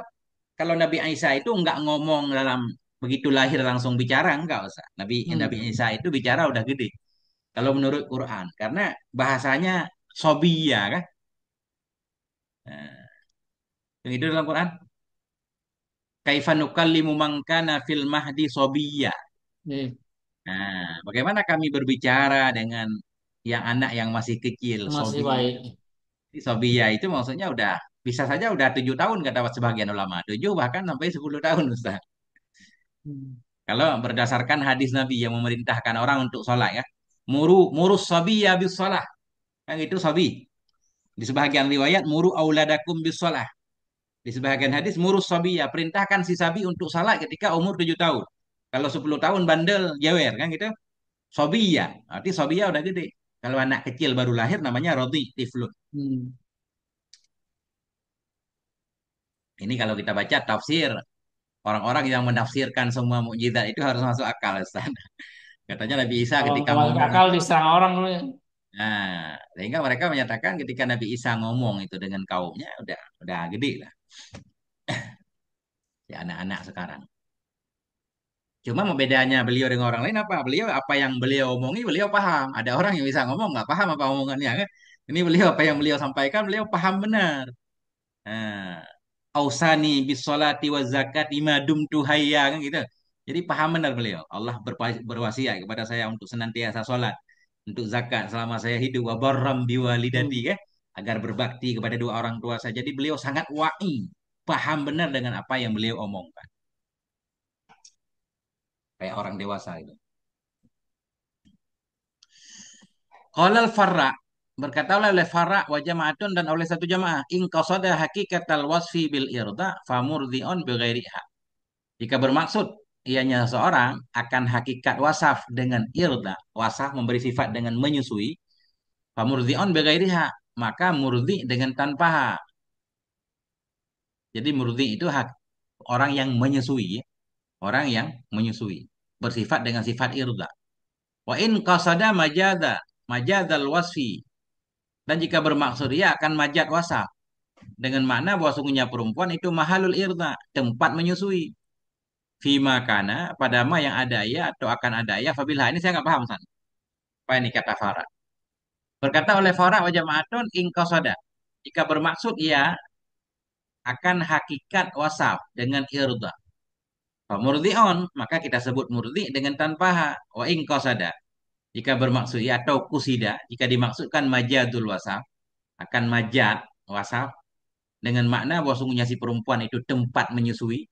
kalau Nabi Isa itu enggak ngomong dalam begitu lahir langsung bicara, enggak Ustaz. Nabi Hmm. Isa itu bicara udah gede. Kalau menurut Quran, karena bahasanya sobiya kan? Nah, yang itu dalam Quran. Kaifa nukallimu man kana fil mahdi sobiya. Iya. Nah, bagaimana kami berbicara dengan yang anak yang masih kecil, Masih sobi. baik. Sobiya itu maksudnya udah bisa saja udah 7 tahun kata sebagian ulama, 7 bahkan sampai 10 tahun Ustaz. Hmm. Kalau berdasarkan hadis Nabi yang memerintahkan orang untuk sholat ya, murus sobiya bis sholat, kan itu sobi. Di sebagian riwayat muru auladakum bis sholat. Di sebagian hadis murus sobiya, perintahkan si sabi untuk sholat ketika umur 7 tahun. Kalau 10 tahun bandel, jewer kan gitu. Sobiya, arti sobiya udah gede. Kalau anak kecil baru lahir namanya rodi, tiflun. Hmm. Ini kalau kita baca tafsir, orang-orang yang menafsirkan semua mukjizat itu harus masuk akal, Ustaz. Katanya Nabi Isa Kalau ketika nggak masuk ngomong akal itu, diserang orang dulu ya. nah, sehingga mereka menyatakan ketika Nabi Isa ngomong itu dengan kaumnya, udah gede lah, si anak-anak sekarang. Cuma bedanya beliau dengan orang lain apa? Beliau apa yang beliau omongi beliau paham. Ada orang yang bisa ngomong nggak paham apa omongannya kan? Ini beliau apa yang beliau sampaikan beliau paham benar. Nah, ausani bis sholati wa zakati ma dumtu hayya kan gitu. Jadi paham benar beliau. Allah berwasiat kepada saya untuk senantiasa sholat, untuk zakat selama saya hidup, wa barram biwalidati Hmm. ya, agar berbakti kepada dua orang tua saya. Jadi beliau sangat wa'i, paham benar dengan apa yang beliau omongkan. Kayak orang dewasa itu. Qala al-Farra, berkata oleh Farra wa jama'atun dan oleh satu jamaah, in qasada hakikatal wasfi bil irda famurdi'un bi ghairiha. Jika bermaksud ianya seseorang akan hakikat wasaf dengan irda, wasaf memberi sifat dengan menyusui, famurdi'un bi ghairiha, maka murdi dengan tanpa ha. Jadi murdi itu hak orang yang menyusui, ya. Orang yang menyusui, bersifat dengan sifat irda. Wa in qasada majadal wasfi, dan jika bermaksud ia akan majad wasaf dengan makna bahwa sungguhnya perempuan itu mahalul irda, tempat menyusui. Fima kana pada ma yang ada ya atau akan ada ya fabilha, ini saya nggak paham San. Apa ini kata Farah? Berkata oleh Farah wa jama'atun in qasada, jika bermaksud ia akan hakikat wasaf dengan irda. Murdi'on, maka kita sebut murdi dengan tanpa ha. Wa in qasada, jika bermaksud ia atau kusida, jika dimaksudkan majadul wasaf, akan majad wasaf dengan makna bahwa sungguhnya si perempuan itu tempat menyusui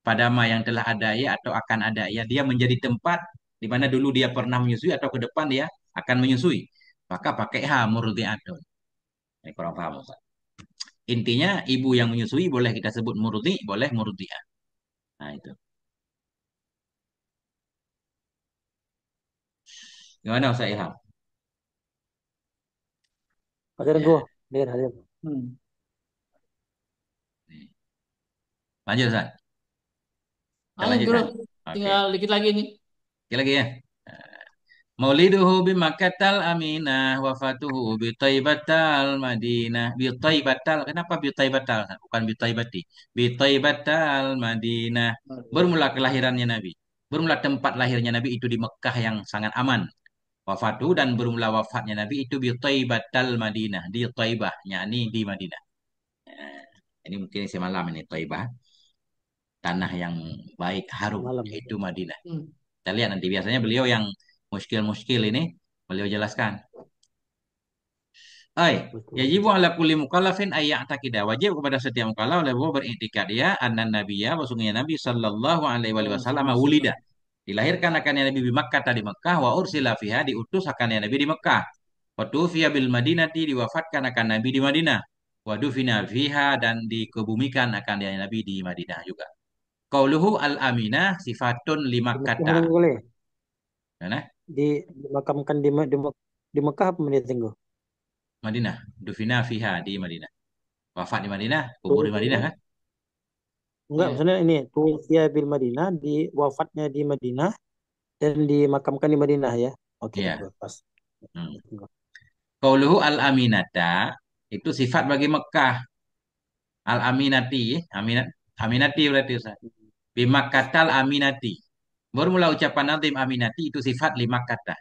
pada ma yang telah ada ya atau akan ada ya, dia menjadi tempat di mana dulu dia pernah menyusui atau ke depan dia akan menyusui, maka pakai ha murdi'atun. Ini kurang paham Ustaz. Intinya ibu yang menyusui boleh kita sebut murdi, boleh murdi'ah. Nah itu. Gimana Ustaz Ilham? Hadir Ya. gua, hadir, hadir. Hmm. Lanjut Ustaz. Kita Ayo bro, lanjutkan. Oke. tinggal dikit lagi nih. Oke lagi ya. Mauliduhu bi Makkatal Aminah, wafatuhu bi Taibatal Madinah. Bi Taibatal, kenapa bi Taibatal? Bukan bi Taibati. Bi Taibatal Madinah. Bermula kelahirannya Nabi. Bermula tempat lahirnya Nabi itu di Mekah yang sangat aman. Wafatu dan bermula wafatnya Nabi itu di Taibatal Madinah, di Taibah, yakni di Madinah. Nah, ini mungkin semalam ini Taibah, tanah yang baik harum, Malam. yaitu Madinah. Hmm. Kita lihat nanti biasanya beliau yang muskil-muskil ini beliau jelaskan. Ay, Betul. yajibu ala kulli mukallafin ay ya'taqida. Wajib kepada setiap mukallaf bahwa beriktikad dia anna nabiyya bahwasanya Nabi sallallahu alaihi wasallam wulida. Dilahirkan akannya Nabi di Makkah tadi Mekah wa ursila fiha diutus akannya Nabi di Mekah. Wa tufiya bil Madinati diwafatkan akan Nabi di Madinah. Wa dufina fiha dan dikebumikan akan dia Nabi di Madinah juga. Qauluhu al-aminah sifatun Di Mekah limakkata. meninggal boleh. Mana? Dimakamkan di Mekah apa menit tunggu? Madinah. Dufina fiha di Madinah. Wafat di Madinah, kubur di Madinah Tuh, kan? enggak, Iya. maksudnya ini tuwfiya bil Madinah, di wafatnya di Madinah dan dimakamkan di Madinah ya. Oke, Iya. betul. Pas. Hmm. Qauluhu al-aminata itu sifat bagi Mekah. Al-aminati, aminat, aminati berarti Ustaz. Bima katal aminati. Bermula ucapan nazim aminati itu sifat lima kata.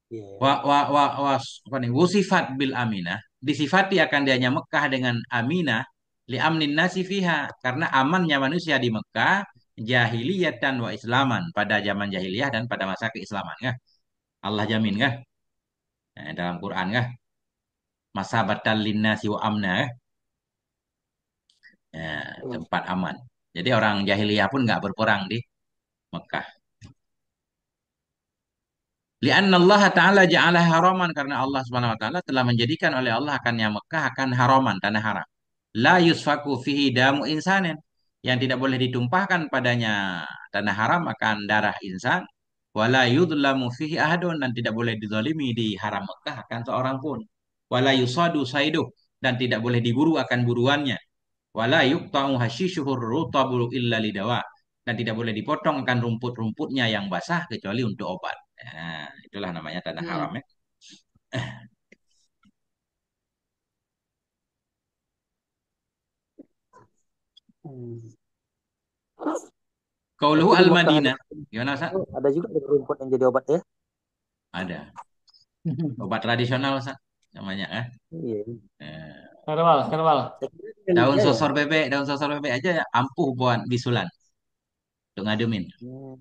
Iya, Wa ya. wa wa wa apa nih? Wusifat bil aminah. Disifati akan dianya Mekah dengan aminah li amnin nasi fiha karena amannya manusia di Mekah jahiliyatan wa islaman pada zaman jahiliyah dan pada masa keislaman ya. Allah jamin kah? Dalam Quran kah? Masa batal linnasi wa amna kah? Ya, Hmm. tempat aman. Jadi orang jahiliyah pun nggak berperang di Mekah. Lianna Allah Ta'ala ja'ala haraman karena Allah Subhanahu wa taala telah menjadikan oleh Allah akannya Mekah akan haraman, tanah haram. La yusfaku fihi damu insanin yang tidak boleh ditumpahkan padanya tanah haram akan darah insan wala yudlamu fihi ahadun dan tidak boleh dizalimi di haram Mekah akan seorang pun wala yusadu saiduh dan tidak boleh diburu akan buruannya wala yuqta'u hashishuhur rutabu illa lidawa dan tidak boleh dipotong akan rumput-rumputnya yang basah kecuali untuk obat. Nah, itulah namanya tanah haram Hmm. ya. Hmm. Qauluhu Berarti di Mekah al-Madinah. Gimana, Sa? ada juga rumput yang jadi obat ya? Ada. Obat tradisional, Sa. Namanya kan. Iya. Eh, Herbal, herbal. Saya kira di daun Indonesia ya. sosor bebek, daun sosor bebek aja ya, ampuh buat bisulan. Untuk ngademin. Hmm.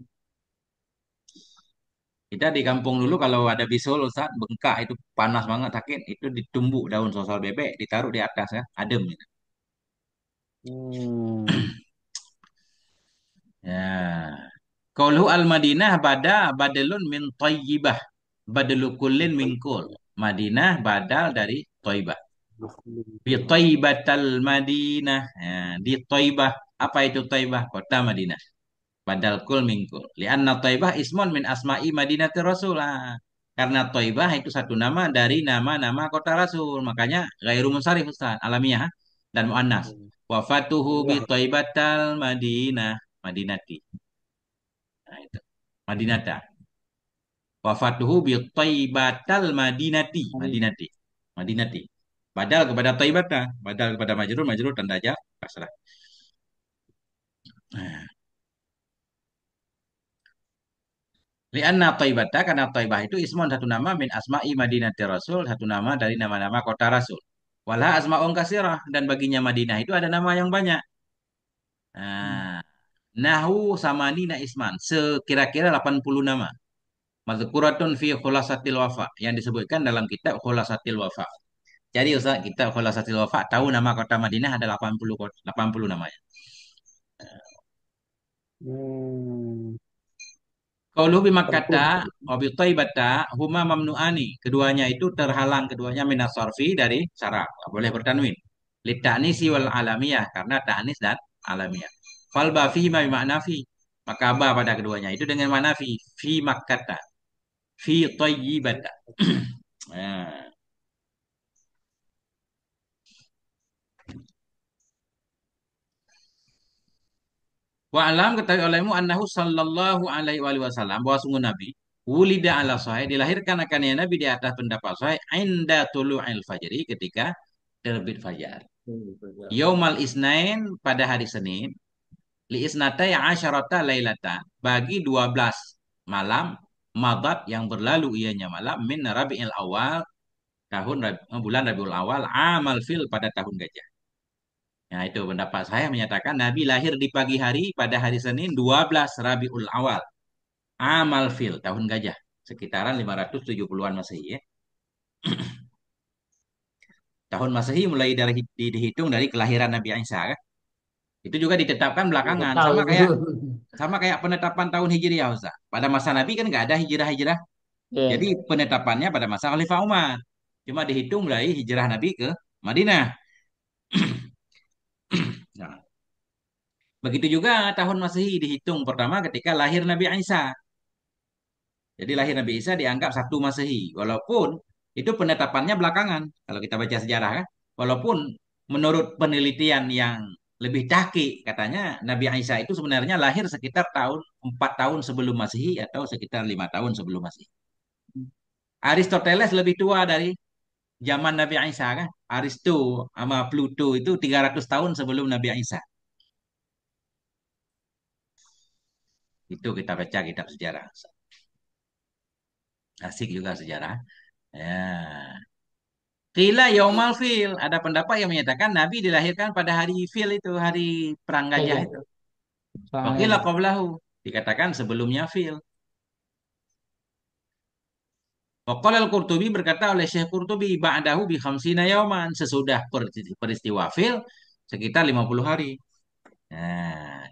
Kita di kampung dulu kalau ada bisul, Ustaz, bengkak itu panas banget sakit, itu ditumbuk daun sosor bebek, ditaruh di atas ya, adem gitu. Hmm. Ya. Qauluhu al-Madinah badalun min thayyibah. Badalu kullin min kul. Madinah badal dari Thayyibah. Bi Thayyibatal Madinah. Ya, di Thayyibah. Apa itu Thayyibah? Kota Madinah. Badal kul min kul. Lianna Thayyibah ismun min asma'i Madinati Rasul. Karena Thayyibah itu satu nama dari nama-nama kota Rasul. Makanya gairu munsharif Ustaz, alamiah dan muannas. Wafatuhu bi Iya. Thayyibatal Madinah. Madinati. Nah, itu. Madinata. Wafatuhu bi Thayyibatal Madinati. Madinati. Madinati. Badal kepada Thayyibata. Badal kepada majrur. Majrur tanda aja. Pasrah. Lianna Thayyibata. Karena Thayyibah itu ismun satu nama min asma'i Madinati Rasul. Satu nama dari nama-nama kota Rasul. Walah asma'un kasirah. Dan baginya Madinah itu ada nama yang banyak. Nah, Nahu samanina isman. Sekira-kira 80 nama. Mazkuratun fi khulasatil wafa. Yang disebutkan dalam kitab khulasatil wafa. Jadi Ustaz, kita khulasatil wafa tahu nama kota Madinah ada 80 80 namanya. Hmm. Qauluhu bi Makkata 80. wa bi Thaibata huma mamnuani. Keduanya itu terhalang keduanya minas sarfi dari saraf. Tak boleh bertanwin. Li ta'nisi wal alamiyah karena ta'nis dan alamiyah. Fal ba fihi ma makna fi. Maka ba pada keduanya itu dengan makna fi Makkata, fi Thayyibata. Nah. Wa alam ketahui olehmu annahu sallallahu alaihi wasallam bahwa sungguh Nabi Wulida ala sahih, dilahirkan akannya Nabi di atas pendapat sahih inda tulu'il fajri, ketika terbit fajar. Yaumal isnain, pada hari Senin, li isnatai asyarata lailatan, bagi 12 malam, madat yang berlalu ianya malam, min Rabiul Awal, bulan Rabiul Awal, amal fil, pada tahun gajah. Nah, itu pendapat saya menyatakan Nabi lahir di pagi hari pada hari Senin 12 Rabiul Awal, amal fil, tahun gajah, sekitaran 570-an Masehi ya. Tahun Masehi mulai dari dihitung dari kelahiran Nabi Isa kan. Itu juga ditetapkan Nggak belakangan, tahu sama itu. kayak penetapan tahun Hijriah Ustaz. Pada masa Nabi kan nggak ada hijrah-hijrah. Jadi Iya. penetapannya pada masa Khalifah Umar. Cuma dihitung dari hijrah Nabi ke Madinah. Nah, begitu juga tahun Masehi dihitung pertama ketika lahir Nabi Isa. Jadi lahir Nabi Isa dianggap 1 Masehi. Walaupun itu penetapannya belakangan. Kalau kita baca sejarah kan. Walaupun menurut penelitian yang lebih tahqiq, katanya Nabi Isa itu sebenarnya lahir sekitar 4 tahun sebelum Masehi atau sekitar 5 tahun sebelum Masehi. Aristoteles lebih tua dari zaman Nabi Isa kan. Aristo sama Pluto itu 300 tahun sebelum Nabi Isa. Itu kita baca kitab sejarah. Asik juga sejarah. Ya. Qila yaumal fil. Ada pendapat yang menyatakan Nabi dilahirkan pada hari fil itu, hari perang gajah Gajah. itu. Soalnya Waqila aja. qablahu. Dikatakan sebelumnya fil. Waqala al-Qurtubi, berkata oleh Syekh Qurtubi, ba'dahu bi khamsina yauman. Sesudah peristiwa fil sekitar 50 hari. Nah,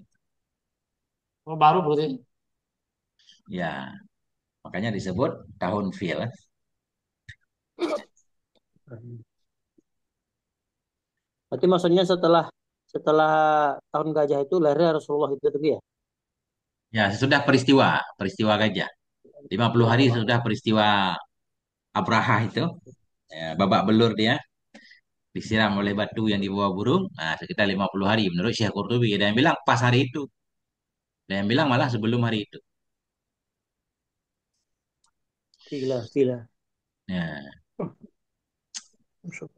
Oh, baru berarti. ya, makanya disebut tahun fil. Berarti maksudnya setelah setelah tahun gajah itu lahirnya Rasulullah itu tadi ya? Ya, sesudah peristiwa gajah. 50 Ya, hari Pak. sesudah peristiwa Abraha itu. Ya, babak belur dia. Disiram oleh batu yang dibawa burung. Nah, sekitar 50 hari menurut Syekh Qurtubi. Ada yang bilang pas hari itu. Ada yang bilang malah sebelum hari itu. Gila, gila. Ya. Masuk.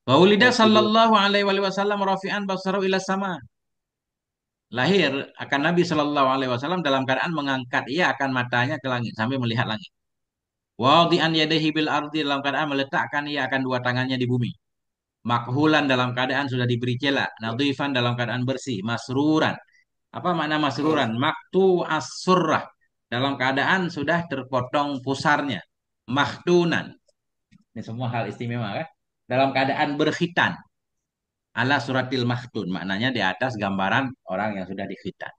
Wa ulida Berarti dia. sallallahu alaihi wasallam rafi'an basarahu ila sama. Lahir akan Nabi Sallallahu Alaihi Wasallam dalam keadaan mengangkat ia akan matanya ke langit sampai melihat langit. Wadi'an yadayhi bil ardi, dalam keadaan meletakkan ia akan dua tangannya di bumi. Makhulan, dalam keadaan sudah diberi cela. Nadhifan, dalam keadaan bersih. Masruran. Apa makna masruran? Maktu as-surrah, dalam keadaan sudah terpotong pusarnya. Mahtunan. Ini semua hal istimewa kan? Dalam keadaan berkhitan. Ala suratil mahtun. Maknanya di atas gambaran orang yang sudah dikhitan.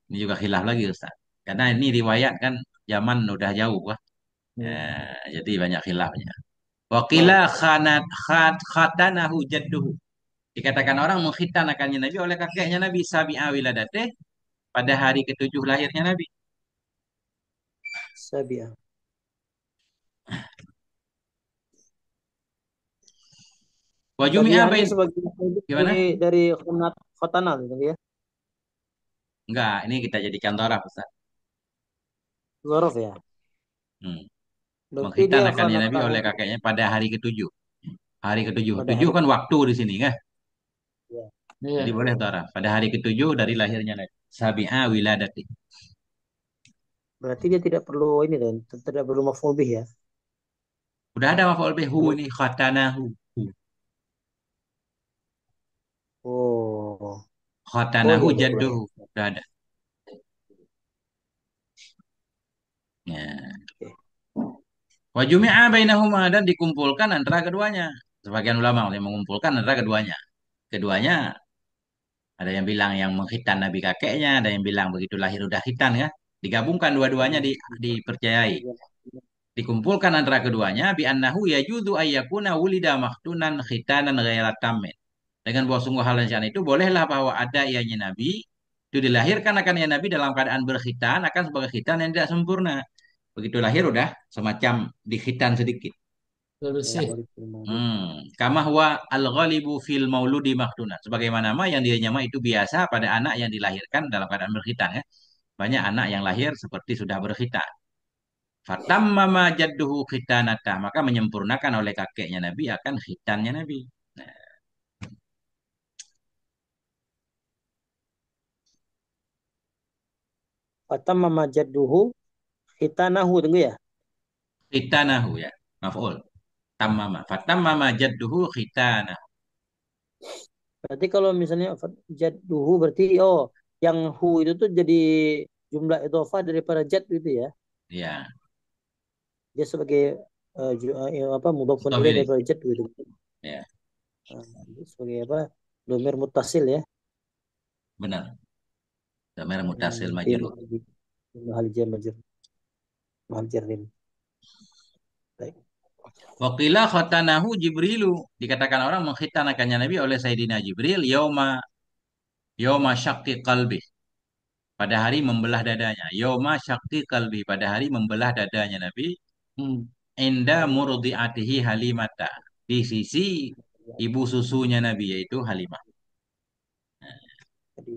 Ini juga khilaf lagi Ustaz. Karena ini riwayat kan zaman udah jauh wah. Ya, Hmm. jadi banyak khilafnya. Wakila Nah, khatanahu jadduhu. Dikatakan orang menghitanakannya Nabi oleh kakeknya Nabi Sabi'a wiladate, pada hari ketujuh lahirnya Nabi. Sabia. Wa jumi'a Sabia ini bain, sebagai gimana? dari khunat khotana gitu ya. Enggak, ini kita jadikan darah Ustaz. Zorof ya. Hmm. Berarti dia Menghitanakannya khonat Nabi tahun oleh kakeknya pada hari ketujuh. Hari ketujuh. pada Tujuh hari kan waktu di sini kan? ya. Jadi Iya. boleh darah. Pada hari ketujuh dari lahirnya Nabi. Sabi'a wiladati. Berarti dia tidak perlu ini dan tidak perlu maf'ul bih ya. Udah ada maf'ul bihi Cuma ini khatanahu. oh. Oh Khatanahu iya betul. jadduhu. Udah ada. Ya. Oke. Wa jumi'a bainahuma, dan dikumpulkan antara keduanya. Sebagian ulama yang mengumpulkan antara keduanya. Keduanya ada yang bilang yang menghitan Nabi kakeknya, ada yang bilang begitu lahir udah khitan ya. Digabungkan dua-duanya dipercayai. Dikumpulkan antara keduanya bi annahu yajuzu ayyakuna wulida mahtunan khitanan ghaira tammin. Dengan bahwa sungguh hal yang itu bolehlah bahwa ada ianya Nabi itu dilahirkan akan ya Nabi dalam keadaan berkhitan, akan sebagai khitan yang tidak sempurna. Begitu lahir udah semacam dikhitan sedikit. Udah Ya, bersih. baru terima. Kama huwa al-ghalibu fil mauludi mahtuna. Sebagaimana nama yang dia nyama itu biasa pada anak yang dilahirkan dalam keadaan berkhitan ya. banyak anak yang lahir seperti sudah berkhitan. Fatammama jadduhu khitanatah, maka menyempurnakan oleh kakeknya Nabi akan khitannya Nabi. Nah, Fatamma jadduhu khitanahu tunggu ya. khitanahu ya, maf'ul. Tammama. Fatammama jadduhu khitanahu. Berarti kalau misalnya jadduhu berarti oh yang hu itu tuh jadi jumlah idhofah daripada jad itu ya. Ya, Dia sebagai apa mudhafun ilaih Mustafili. daripada jad gitu. Ya, Dia sebagai apa? Domir muttasil ya. benar. Dhamir mutasil Hmm, majrur. mahal jar majrur. Mahal jar baik. Waqila khatanahu Jibrilu. Dikatakan orang menghitanakannya Nabi oleh Sayyidina Jibril yauma syaqqi qalbi. Pada hari membelah dadanya. Yauma syaqqi qalbi. Pada hari membelah dadanya Nabi. Hmm. Inda murdiatihi Halimata. Di sisi ibu susunya Nabi yaitu Halimah. Jadi,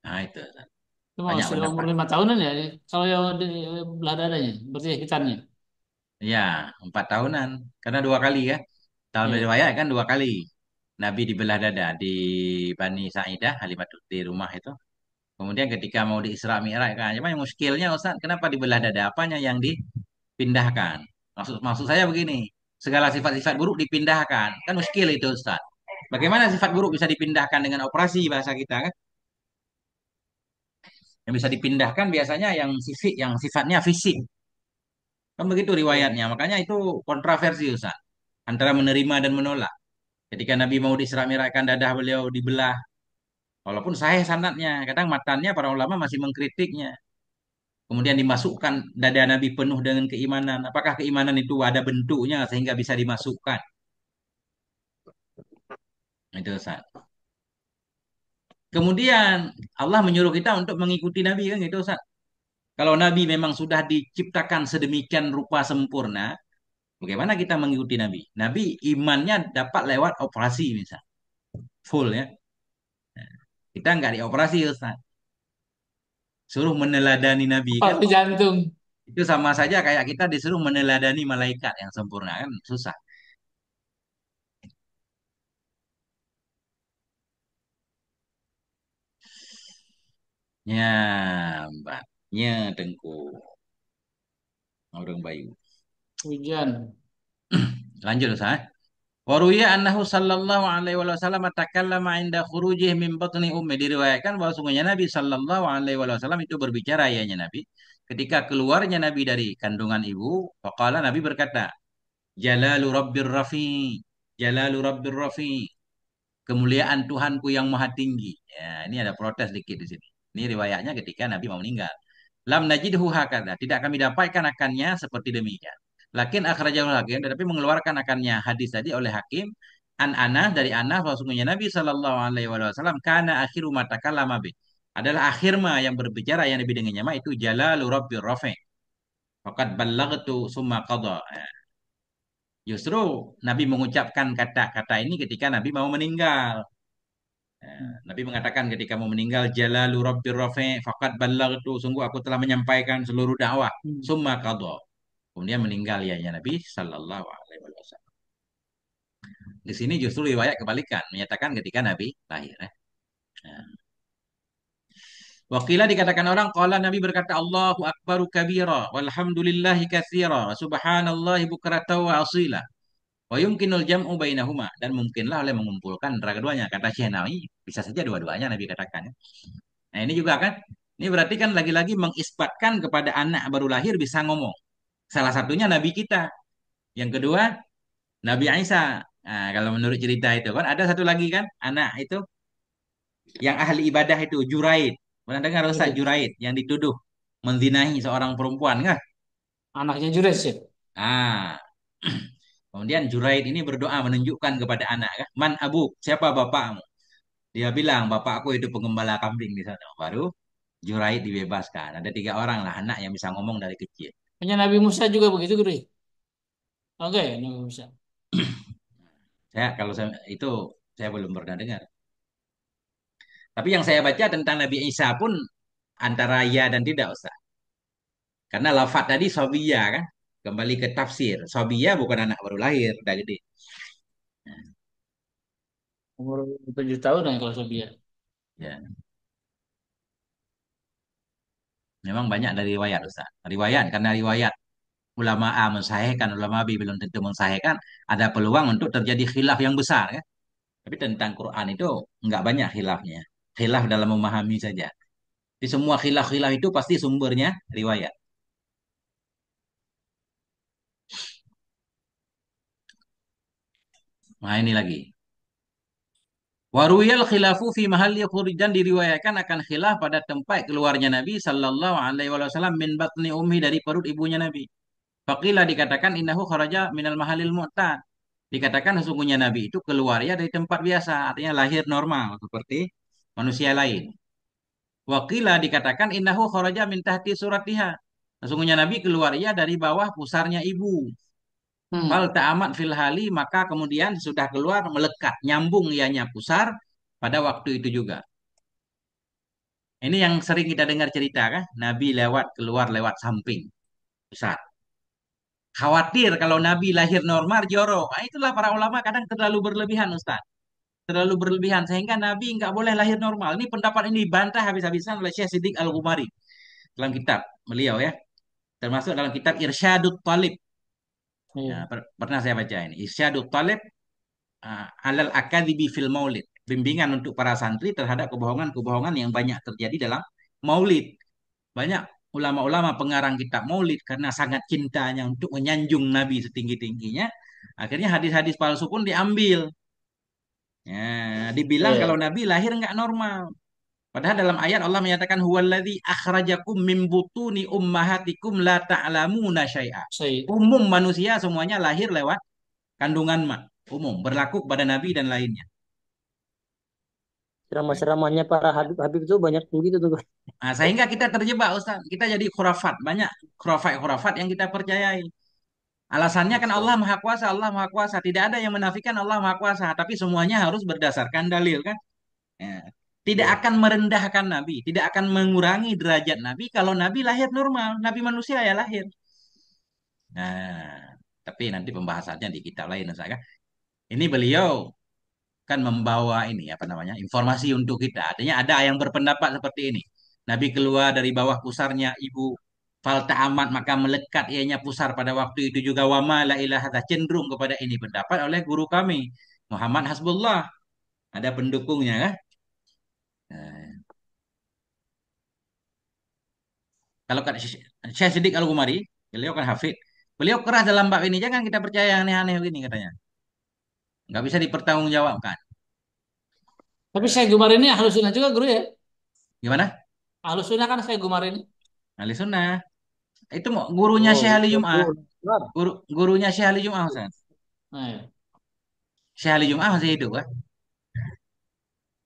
Nah itu. Itu Banyak masih umur pendapat. 5 tahunan ya. Kalau yang di belah dadanya, berarti hitannya. Ya, 4 tahunan. Karena 2 kali ya. Dalam Iya. riwayat kan 2 kali. Nabi dibelah dada di Bani Sa'idah, Halimatut di rumah itu. Kemudian ketika mau di Isra Mi'raj kan, cuma yang muskilnya Ustaz, kenapa dibelah dada? Apanya yang dipindahkan? Maksud maksud saya begini, segala sifat-sifat buruk dipindahkan, kan muskil itu Ustaz. Bagaimana sifat buruk bisa dipindahkan dengan operasi bahasa kita kan? Yang bisa dipindahkan biasanya yang fisik, yang sifatnya fisik. Kan begitu ya. riwayatnya. Makanya itu kontroversi Ustaz. Antara menerima dan menolak. Ketika Nabi mau di Isra Mi'rajkan dadah beliau dibelah. Walaupun sahih sanadnya, kadang matannya para ulama masih mengkritiknya. Kemudian dimasukkan dada Nabi penuh dengan keimanan. Apakah keimanan itu ada bentuknya sehingga bisa dimasukkan? Itu Ustaz. Kemudian Allah menyuruh kita untuk mengikuti Nabi kan gitu Ustaz. Kalau Nabi memang sudah diciptakan sedemikian rupa sempurna, bagaimana kita mengikuti Nabi? Nabi imannya dapat lewat operasi misal, full ya. Kita nggak dioperasi Ustaz. Suruh meneladani Nabi kan Paru jantung. itu sama saja kayak kita disuruh meneladani malaikat yang sempurna kan susah. Nyambatnya dengku orang bayu. Hujan. Lanjut Ustaz. Waruya annahu sallallahu alaihi wasallam takallama inda khurujih min batni ummi. Diriwayatkan bahwa sungguhnya Nabi sallallahu alaihi wasallam itu berbicara ayahnya Nabi ketika keluarnya Nabi dari kandungan ibu, faqala Nabi berkata, Jalalu Rabbir Rafi, Jalalu Rabbir Rafi, kemuliaan Tuhanku yang maha tinggi. Ya, ini ada protes dikit di sini. Ini riwayatnya ketika Nabi mau meninggal. Lam najidhu hakadha. Tidak kami dapatkan akannya seperti demikian. Lakin akhrajahu hakim. Tetapi mengeluarkan akannya hadis tadi oleh hakim. An Anas dari Anas bahwa sungguhnya Nabi Shallallahu Alaihi Wasallam karena akhiru mata kalama be adalah akhir ma yang berbicara yang Nabi dengannya ma itu jalalu rabbi rafi. Fakat ballagtu summa qada. Justru Nabi mengucapkan kata-kata ini ketika Nabi mau meninggal. Nabi mengatakan ketika mau meninggal jalalu rabbir rafi faqad ballagtu sungguh aku telah menyampaikan seluruh dakwah Hmm. summa qadha kemudian meninggal ya Nabi sallallahu alaihi wasallam. Di sini justru riwayat kebalikan menyatakan ketika Nabi lahir ya. Nah. Wakila dikatakan orang qala Nabi berkata Allahu akbaru kabira walhamdulillahi katsira wa subhanallahi bukratan wa asila wa yumkinul jam'u bainahuma dan mungkinlah oleh mengumpulkan antara keduanya kata Syekh Nawawi bisa saja dua-duanya Nabi katakan ya. Nah ini juga kan, ini berarti kan lagi-lagi mengisbatkan kepada anak baru lahir bisa ngomong. Salah satunya Nabi kita. Yang kedua, Nabi Isa. Nah, kalau menurut cerita itu kan ada satu lagi kan, anak itu yang ahli ibadah itu Juraid. Pernah dengar Ustaz Jurid. Juraid yang dituduh menzinahi seorang perempuan kan? Anaknya Jurid sih. Ah, kemudian Juraid ini berdoa menunjukkan kepada anak kan, Man abu, siapa bapakmu? Dia bilang, bapakku itu pengembala kambing di sana. Baru Juraid dibebaskan. Ada 3 orang lah anak yang bisa ngomong dari kecil. Hanya Nabi Musa juga begitu, Guru. Oke, Nabi Musa. Saya kalau saya itu Saya belum pernah dengar. Tapi yang saya baca tentang Nabi Isa pun antara ya dan tidak, Ustaz. Karena lafadz tadi Sobia kan. Kembali ke tafsir. Sobia bukan anak baru lahir, udah gede. Umur 7 tahun ya kalau Sophia. Ya, memang banyak dari riwayat, Ustaz. Riwayat, karena riwayat ulama A mensahihkan, ulama B belum tentu mensahihkan, ada peluang untuk terjadi khilaf yang besar kan. Tapi tentang Quran itu nggak banyak khilafnya. Khilaf dalam memahami saja. Di semua khilaf-khilaf itu pasti sumbernya riwayat. Nah ini lagi. Waruyal khilafu fi mahalli khuruj, dan diriwayatkan akan khilaf pada tempat keluarnya Nabi sallallahu alaihi wasallam min batni ummi, dari perut ibunya Nabi. Faqila, dikatakan innahu kharaja minal mahalil mu'tad. Dikatakan sesungguhnya Nabi itu keluarnya dari tempat biasa, artinya lahir normal seperti manusia lain. Waqila, dikatakan innahu kharaja min tahti suratiha. Sesungguhnya Nabi keluarnya dari bawah pusarnya ibu. Fal Hmm. ta'amat fil hali, maka kemudian sudah keluar melekat, nyambung ianya pusar pada waktu itu juga. Ini yang sering kita dengar cerita kan, Nabi lewat keluar lewat samping pusar. Khawatir kalau Nabi lahir normal jorok. Nah, itulah para ulama kadang terlalu berlebihan, Ustaz. Terlalu berlebihan sehingga Nabi nggak boleh lahir normal. Ini pendapat ini dibantah habis-habisan oleh Syekh Siddiq Al-Ghumari dalam kitab beliau ya. Termasuk dalam kitab Irsyadut Talib. Ya, Iya. pernah saya baca ini. Irsyadut Talib alal akadzibi fil maulid. Bimbingan untuk para santri terhadap kebohongan-kebohongan yang banyak terjadi dalam maulid. Banyak ulama-ulama pengarang kitab maulid karena sangat cintanya untuk menyanjung Nabi setinggi-tingginya. Akhirnya hadis-hadis palsu pun diambil. Ya, dibilang kalau Iya. Nabi lahir nggak normal. Padahal dalam ayat Allah menyatakan huwallazi akhrajakum min butuni ummahatikum la ta'lamuna syai'a. Saya. Umum manusia semuanya lahir lewat kandungan mak. Umum berlaku kepada Nabi dan lainnya. Ceramah-ceramahnya para Habib-Habib itu banyak begitu tuh. Nah, sehingga kita terjebak, Ustaz. Kita jadi khurafat. Banyak khurafat-khurafat yang kita percayai. Alasannya kan Masya Allah Allah. Maha Kuasa, Allah Maha Kuasa. Tidak ada yang menafikan Allah Maha Kuasa. Tapi semuanya harus berdasarkan dalil kan. Ya. Tidak Iya. akan merendahkan Nabi. Tidak akan mengurangi derajat Nabi kalau Nabi lahir normal. Nabi manusia ya lahir. Nah, tapi nanti pembahasannya di kitab lain, Ustaz kan. Ini beliau kan membawa ini apa namanya informasi untuk kita. Artinya ada yang berpendapat seperti ini. Nabi keluar dari bawah pusarnya ibu, falta amat maka melekat ianya pusar pada waktu itu juga, wama la ilaha, cenderung kepada ini pendapat oleh guru kami Muhammad Hasbullah. Ada pendukungnya kan. Nah, kalau kata Syekh Siddiq Al-Ghumari, beliau kan hafid. Beliau keras dalam bab ini, jangan kita percaya yang aneh-aneh begini katanya. Nggak bisa dipertanggungjawabkan. Tapi saya Gumar ini ahlu sunnah juga guru ya. Gimana? Ahlu sunnah kan saya Gumar ini. Ahli sunnah. Itu gurunya Oh, Syekh Ali gitu. Jum'ah. Gurunya Syekh Ali Jum'ah, Ustaz. Nah, ya. Syekh Ali Jum'ah masih hidup kan?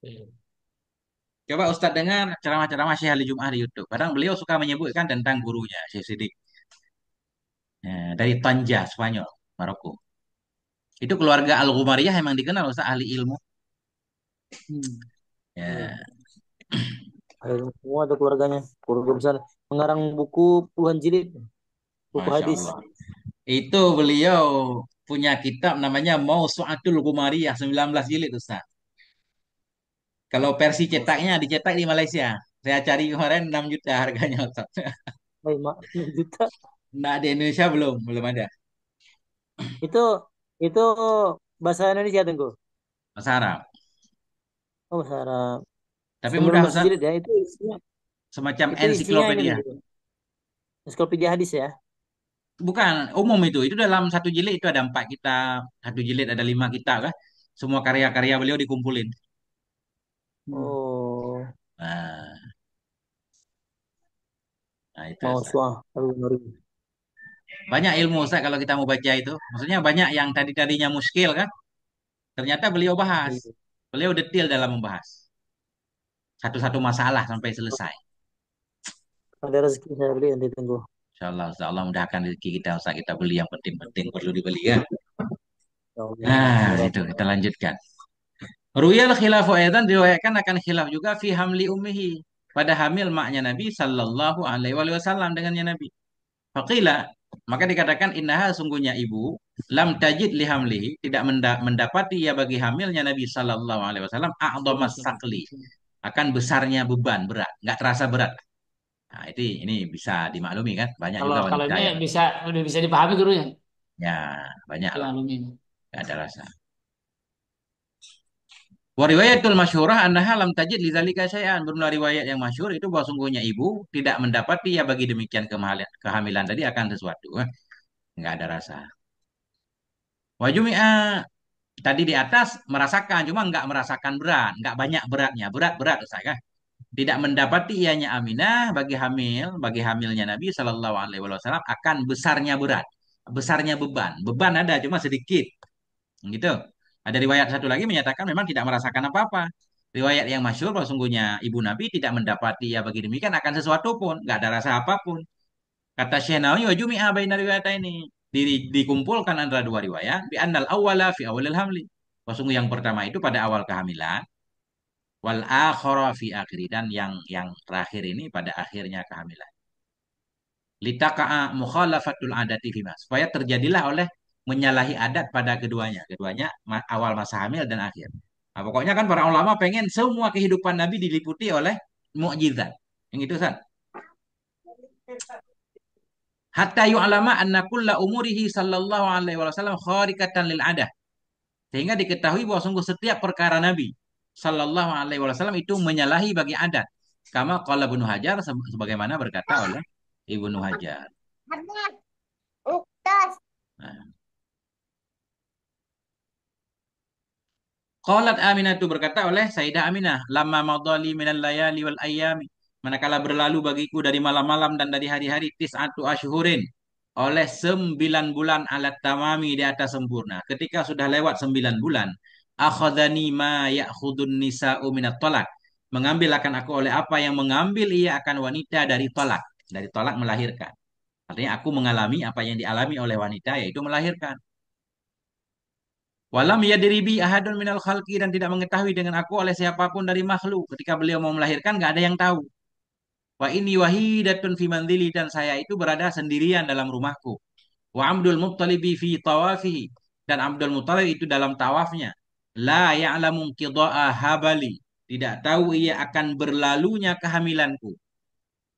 Iya. Coba Ustaz dengar ceramah-ceramah Syekh Ali Jum'ah di YouTube. Kadang beliau suka menyebutkan tentang gurunya, Syekh Siddiq. Ya, dari Tanja, Spanyol, Maroko. Itu keluarga Al-Ghumariyah emang dikenal Ustaz ahli ilmu. Hmm. Iya. Ya, Ada semua ada keluarganya. Keluarga besar. Mengarang buku puluhan jilid. Buku Masya hadis. Allah. Itu beliau punya kitab namanya Mausu'atul Ghumariyah 19 jilid Ustaz. Kalau versi cetaknya dicetak di Malaysia. Saya cari kemarin 6 juta harganya Ustaz. Mak, 6 juta. Nah, di Indonesia belum ada. Itu itu bahasa Indonesia tunggu. Bahasa Arab. Oh, bahasa Arab. Tapi mudah 19 Ustaz, jilid ya. semacam Itu isinya ini ensiklopedia. gitu. Ensiklopedia hadis ya. Bukan umum itu. Itu dalam satu jilid itu ada 4 kitab, satu jilid ada 5 kitab kan. Semua karya-karya beliau dikumpulin. Hmm. Oh, Nah, nah itu mau Ustaz. suah. Aduh, ngeri. Banyak ilmu Ustaz kalau kita mau baca itu. Maksudnya banyak yang tadi-tadinya muskil kan. Ternyata beliau bahas. Iya. Beliau detail dalam membahas. Satu-satu masalah sampai selesai. Ada rezeki saya beli nanti tunggu. Insyaallah Ustaz, Allah mudahkan rezeki kita Ustaz. Kita beli yang penting-penting perlu dibeli ya. Ya Allah, Nah, ya itu Rabbal kita lanjutkan. Ruyal khilafu aidan diriwayatkan akan khilaf juga fi hamli ummihi pada hamil maknya Nabi sallallahu alaihi wasallam dengannya Nabi. Faqila maka dikatakan innaha sungguhnya ibu lam tajid li hamlihi tidak mendapati ya bagi hamilnya Nabi sallallahu alaihi wasallam a'dhamas sakli akan besarnya beban berat, nggak terasa berat. Nah, ini bisa dimaklumi kan? Banyak Kalau juga kalau wanita ini yang bisa udah bisa dipahami gurunya. ya banyak lah Dimaklumi. nggak ada rasa. Wa riwayatul masyhurah annaha lam tajid lidzalika syai'an. Bermula riwayat yang masyhur itu bahwa sungguhnya ibu tidak mendapati ya bagi demikian kehamilan tadi akan sesuatu. Nggak ada rasa. Wa jumi'a tadi di atas merasakan cuma nggak merasakan berat, nggak banyak beratnya. Berat-berat Ustaz kan? Tidak mendapati ianya Aminah bagi hamilnya Nabi Shallallahu alaihi wasallam akan besarnya berat, besarnya beban. Beban ada cuma sedikit. Gitu. Ada riwayat satu lagi menyatakan memang tidak merasakan apa-apa. Riwayat yang masyhur bahwa sungguhnya ibu Nabi tidak mendapati ya bagi demikian akan sesuatu pun, nggak ada rasa apapun. Kata Syekh Nawawi wa jumi'a baina riwayat ini. Dikumpulkan antara dua riwayat bi annal awwala fi awalil hamli. Bahwa sungguh yang pertama itu pada awal kehamilan, wal akhara fi akhiri dan yang terakhir ini pada akhirnya kehamilan. Litaqa'a mukhalafatul adati fima. Supaya terjadilah oleh menyalahi adat pada keduanya. Keduanya awal masa hamil dan akhir. Nah, pokoknya kan para ulama pengen semua kehidupan Nabi diliputi oleh mukjizat. Yang itu San. Hatta yu'lama anna kulla umurihi sallallahu alaihi wasallam kharikatan lil adah. Sehingga diketahui bahwa sungguh setiap perkara Nabi sallallahu alaihi wasallam itu menyalahi bagi adat. Kama qala Ibnu Hajar sebagaimana berkata oleh Ibnu Hajar. Nah, qalat Aminah itu berkata oleh Sayyidah Aminah, "Lamma madali minal layali wal ayyami." Manakala berlalu bagiku dari malam-malam dan dari hari-hari tis'atu asyhurin oleh 9 bulan alat tamami di atas sempurna. Ketika sudah lewat 9 bulan, akhadhani ma ya'khudun nisa'u minat talak. Mengambil akan aku oleh apa yang mengambil ia akan wanita dari tolak. Dari tolak melahirkan. Artinya aku mengalami apa yang dialami oleh wanita yaitu melahirkan. Walam yadribi ahadun minal khalqi dan tidak mengetahui dengan aku oleh siapapun dari makhluk. Ketika beliau mau melahirkan nggak ada yang tahu. Wa ini wahidatun fi manzili dan saya itu berada sendirian dalam rumahku. Wa Abdul Muttalibi fi tawafihi dan Abdul Muttalib itu dalam tawafnya. La ya'lamu qida'a habali. Tidak tahu ia akan berlalunya kehamilanku.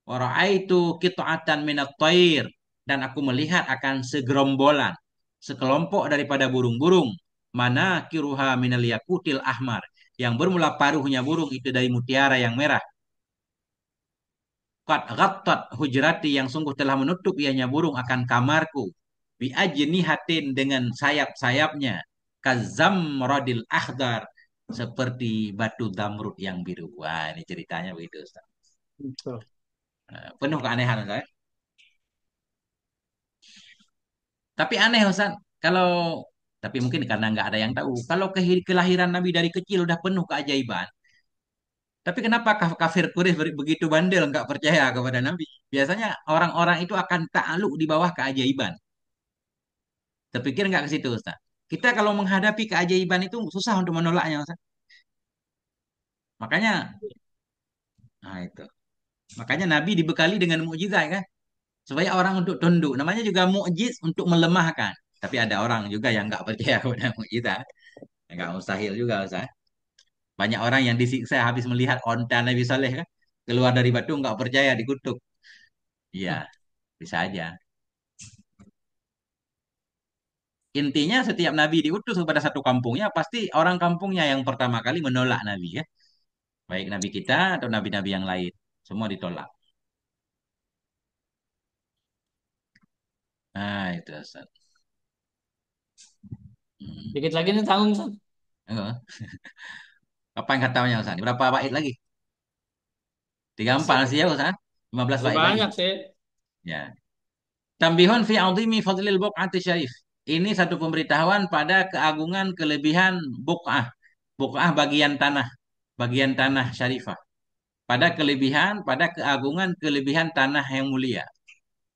Wa ra'aitu qit'atan minat thair dan aku melihat akan segerombolan sekelompok daripada burung-burung mana kiruha minal yakutil ahmar yang bermula paruhnya burung itu dari mutiara yang merah. Qad ghattat hujrati yang sungguh telah menutup ianya burung akan kamarku bi ajnihatin dengan sayap-sayapnya kazamradil akhdar seperti batu zamrud yang biru. Wah, ini ceritanya begitu Ustaz. Betul. Penuh keanehan Ustaz. Tapi aneh Ustaz, kalau tapi mungkin karena nggak ada yang tahu. Kalau kelahiran Nabi dari kecil udah penuh keajaiban. Tapi kenapa kafir Quraisy begitu bandel nggak percaya kepada Nabi? Biasanya orang-orang itu akan takluk di bawah keajaiban. Terpikir nggak ke situ Ustaz? Kita kalau menghadapi keajaiban itu susah untuk menolaknya Ustaz. Makanya, nah itu. Makanya Nabi dibekali dengan mukjizat kan, supaya orang untuk tunduk. Namanya juga mukjiz untuk melemahkan. Tapi ada orang juga yang nggak percaya kepada mukjizat. Nggak mustahil juga Ustaz. Banyak orang yang disiksa habis melihat onta Nabi Saleh kan. Keluar dari batu nggak percaya dikutuk. Iya, bisa aja. Intinya setiap Nabi diutus kepada satu kampungnya, pasti orang kampungnya yang pertama kali menolak Nabi ya. Baik Nabi kita atau Nabi-Nabi yang lain. Semua ditolak. Nah, itu Ustaz. Hmm. Dikit lagi nih tanggung Ustaz. Oh, apa yang katanya Ustaz? Berapa bait lagi? Masih 34 masih ya Ustaz? 15 masih bait lagi. banyak sih. Ya. Tambihun fi azimi fadlil buq'ati syarif. Ini satu pemberitahuan pada keagungan kelebihan buq'ah. Buq'ah bagian tanah syarifah. Pada kelebihan, pada keagungan kelebihan tanah yang mulia.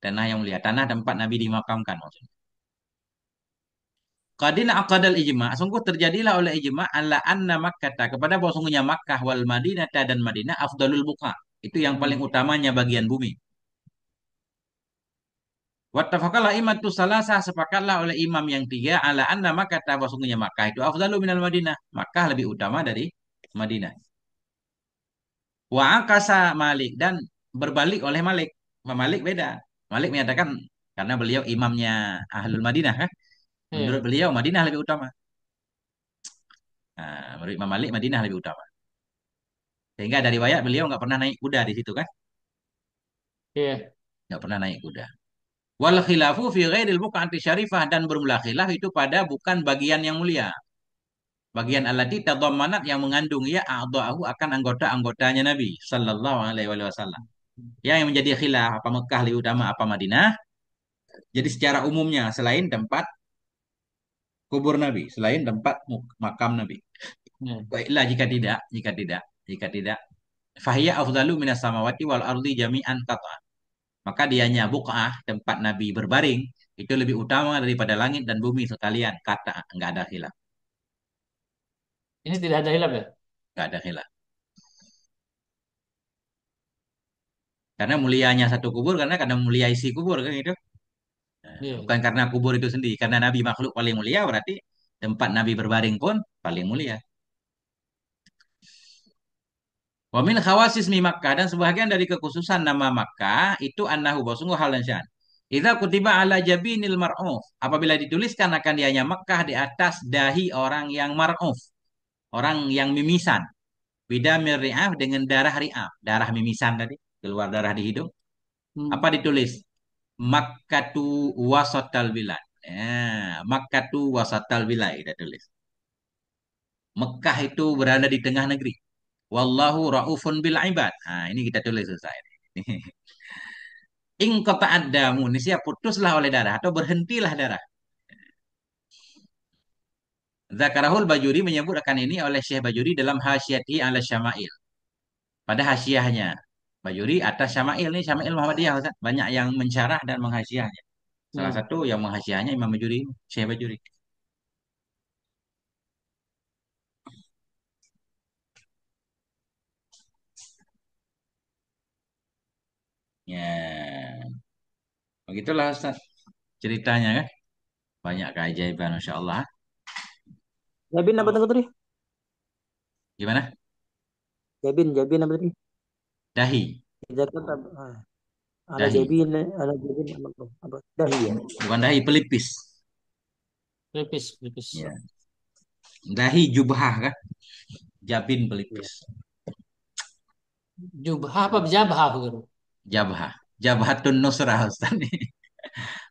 Tanah yang mulia, tanah tempat Nabi dimakamkan maksudnya. Qadina aqadal ijma, sungguh terjadilah oleh ijma ala anna Makkah kepada bahwa sungguhnya Makkah wal Madinah dan Madinah afdalul buqa. Itu yang paling Hmm. utamanya bagian bumi. Wattafaqal a'immatu salasah sepakatlah oleh imam yang tiga ala anna Makkah bahwa sungguhnya Makkah itu afdalu minal Madinah. Makkah lebih utama dari Madinah. Wa akasa Malik dan berbalik oleh Malik. Malik beda. Malik menyatakan karena beliau imamnya Ahlul Madinah kan. Menurut Iya, beliau Madinah lebih utama. Nah, menurut Imam Malik Madinah lebih utama. Sehingga dari riwayat beliau nggak pernah naik kuda di situ kan. iya. Nggak pernah naik kuda. Wal khilafu fi ghairil buq'ati syarifah dan bermula khilaf itu pada bukan bagian yang mulia. Bagian allati tadammanat yang mengandung ya a'dha'ahu akan anggota-anggotanya Nabi sallallahu alaihi wasallam. Ya yang menjadi khilaf apa Mekah lebih utama apa Madinah. Jadi secara umumnya selain tempat kubur Nabi, selain tempat makam Nabi. Iya. Baiklah jika tidak, fahiya afdalu minas samawati wal ardi jami'an qata. Maka dianya buk'ah tempat Nabi berbaring itu lebih utama daripada langit dan bumi sekalian. Kata nggak ada khilaf, Ini tidak ada hilap ya? nggak ada khilaf. Karena mulianya satu kubur karena mulia isi kubur kan itu. Nah, Iya. bukan karena kubur itu sendiri. Karena Nabi makhluk paling mulia berarti tempat Nabi berbaring pun paling mulia. Wa min khawasis mi Makkah dan sebagian dari kekhususan nama Makkah itu annahu bahwa sungguh hal dan syan. Idza kutiba ala jabinil mar'uf, apabila dituliskan akan dianya Makkah di atas dahi orang yang mar'uf, orang yang mimisan. Bida ri'af dengan darah ri'af, darah mimisan tadi, keluar darah di hidung. Apa Hmm. ditulis? Makkatu wasatal bilad. Ya, Makkatu wasatal bilad kita tulis. Mekah itu berada di tengah negeri. Wallahu raufun bil ibad. Nah, ini kita tulis selesai. Ing kota adamu, ini siap putuslah oleh darah atau berhentilah darah. Zakarahul Bajuri menyebut akan ini oleh Syekh Bajuri dalam Hasyati ala Syama'il. Pada hasyiahnya. Bajuri atas Syama'il ini Syama'il Muhammadiyah Ustaz. Banyak yang mensyarah dan menghasyiahnya. Salah Hmm. satu yang menghasyiahnya Imam Bajuri, Syekh Bajuri. Ya, begitulah Ustaz ceritanya kan. Banyak keajaiban Masya Allah. Jabin apa tadi? Gimana? Jabin apa tadi? Dahi. Zakat ala Dahi. jabin, ala jabin apa? Dahi ya. Bukan dahi, pelipis. Pelipis, pelipis. Ya. Dahi jubhah kan. Jabin Iya. pelipis. Jubah apa jabah guru? Jabhah. Jabhatun Nusrah Ustaz.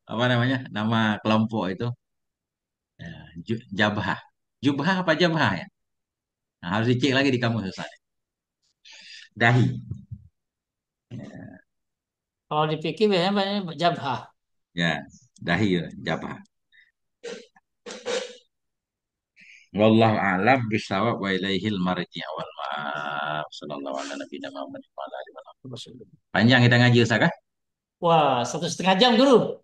Apa namanya? Nama kelompok itu. Ya, Jabhah. Jubhah apa Jabhah ya? Nah, harus dicek lagi di kamus Ustaz. Dahi. Kalau dipikir biasanya banyak jabah. Ya, dahi ya, Jabhah. Wallahu a'lam bisawab wa ilaihil marji' wal ma'ab. Sallallahu ala nabiyina Muhammad wa ala alihi wa sahbihi. Panjang kita ngaji Ustaz kah? Wah, 1,5 jam guru.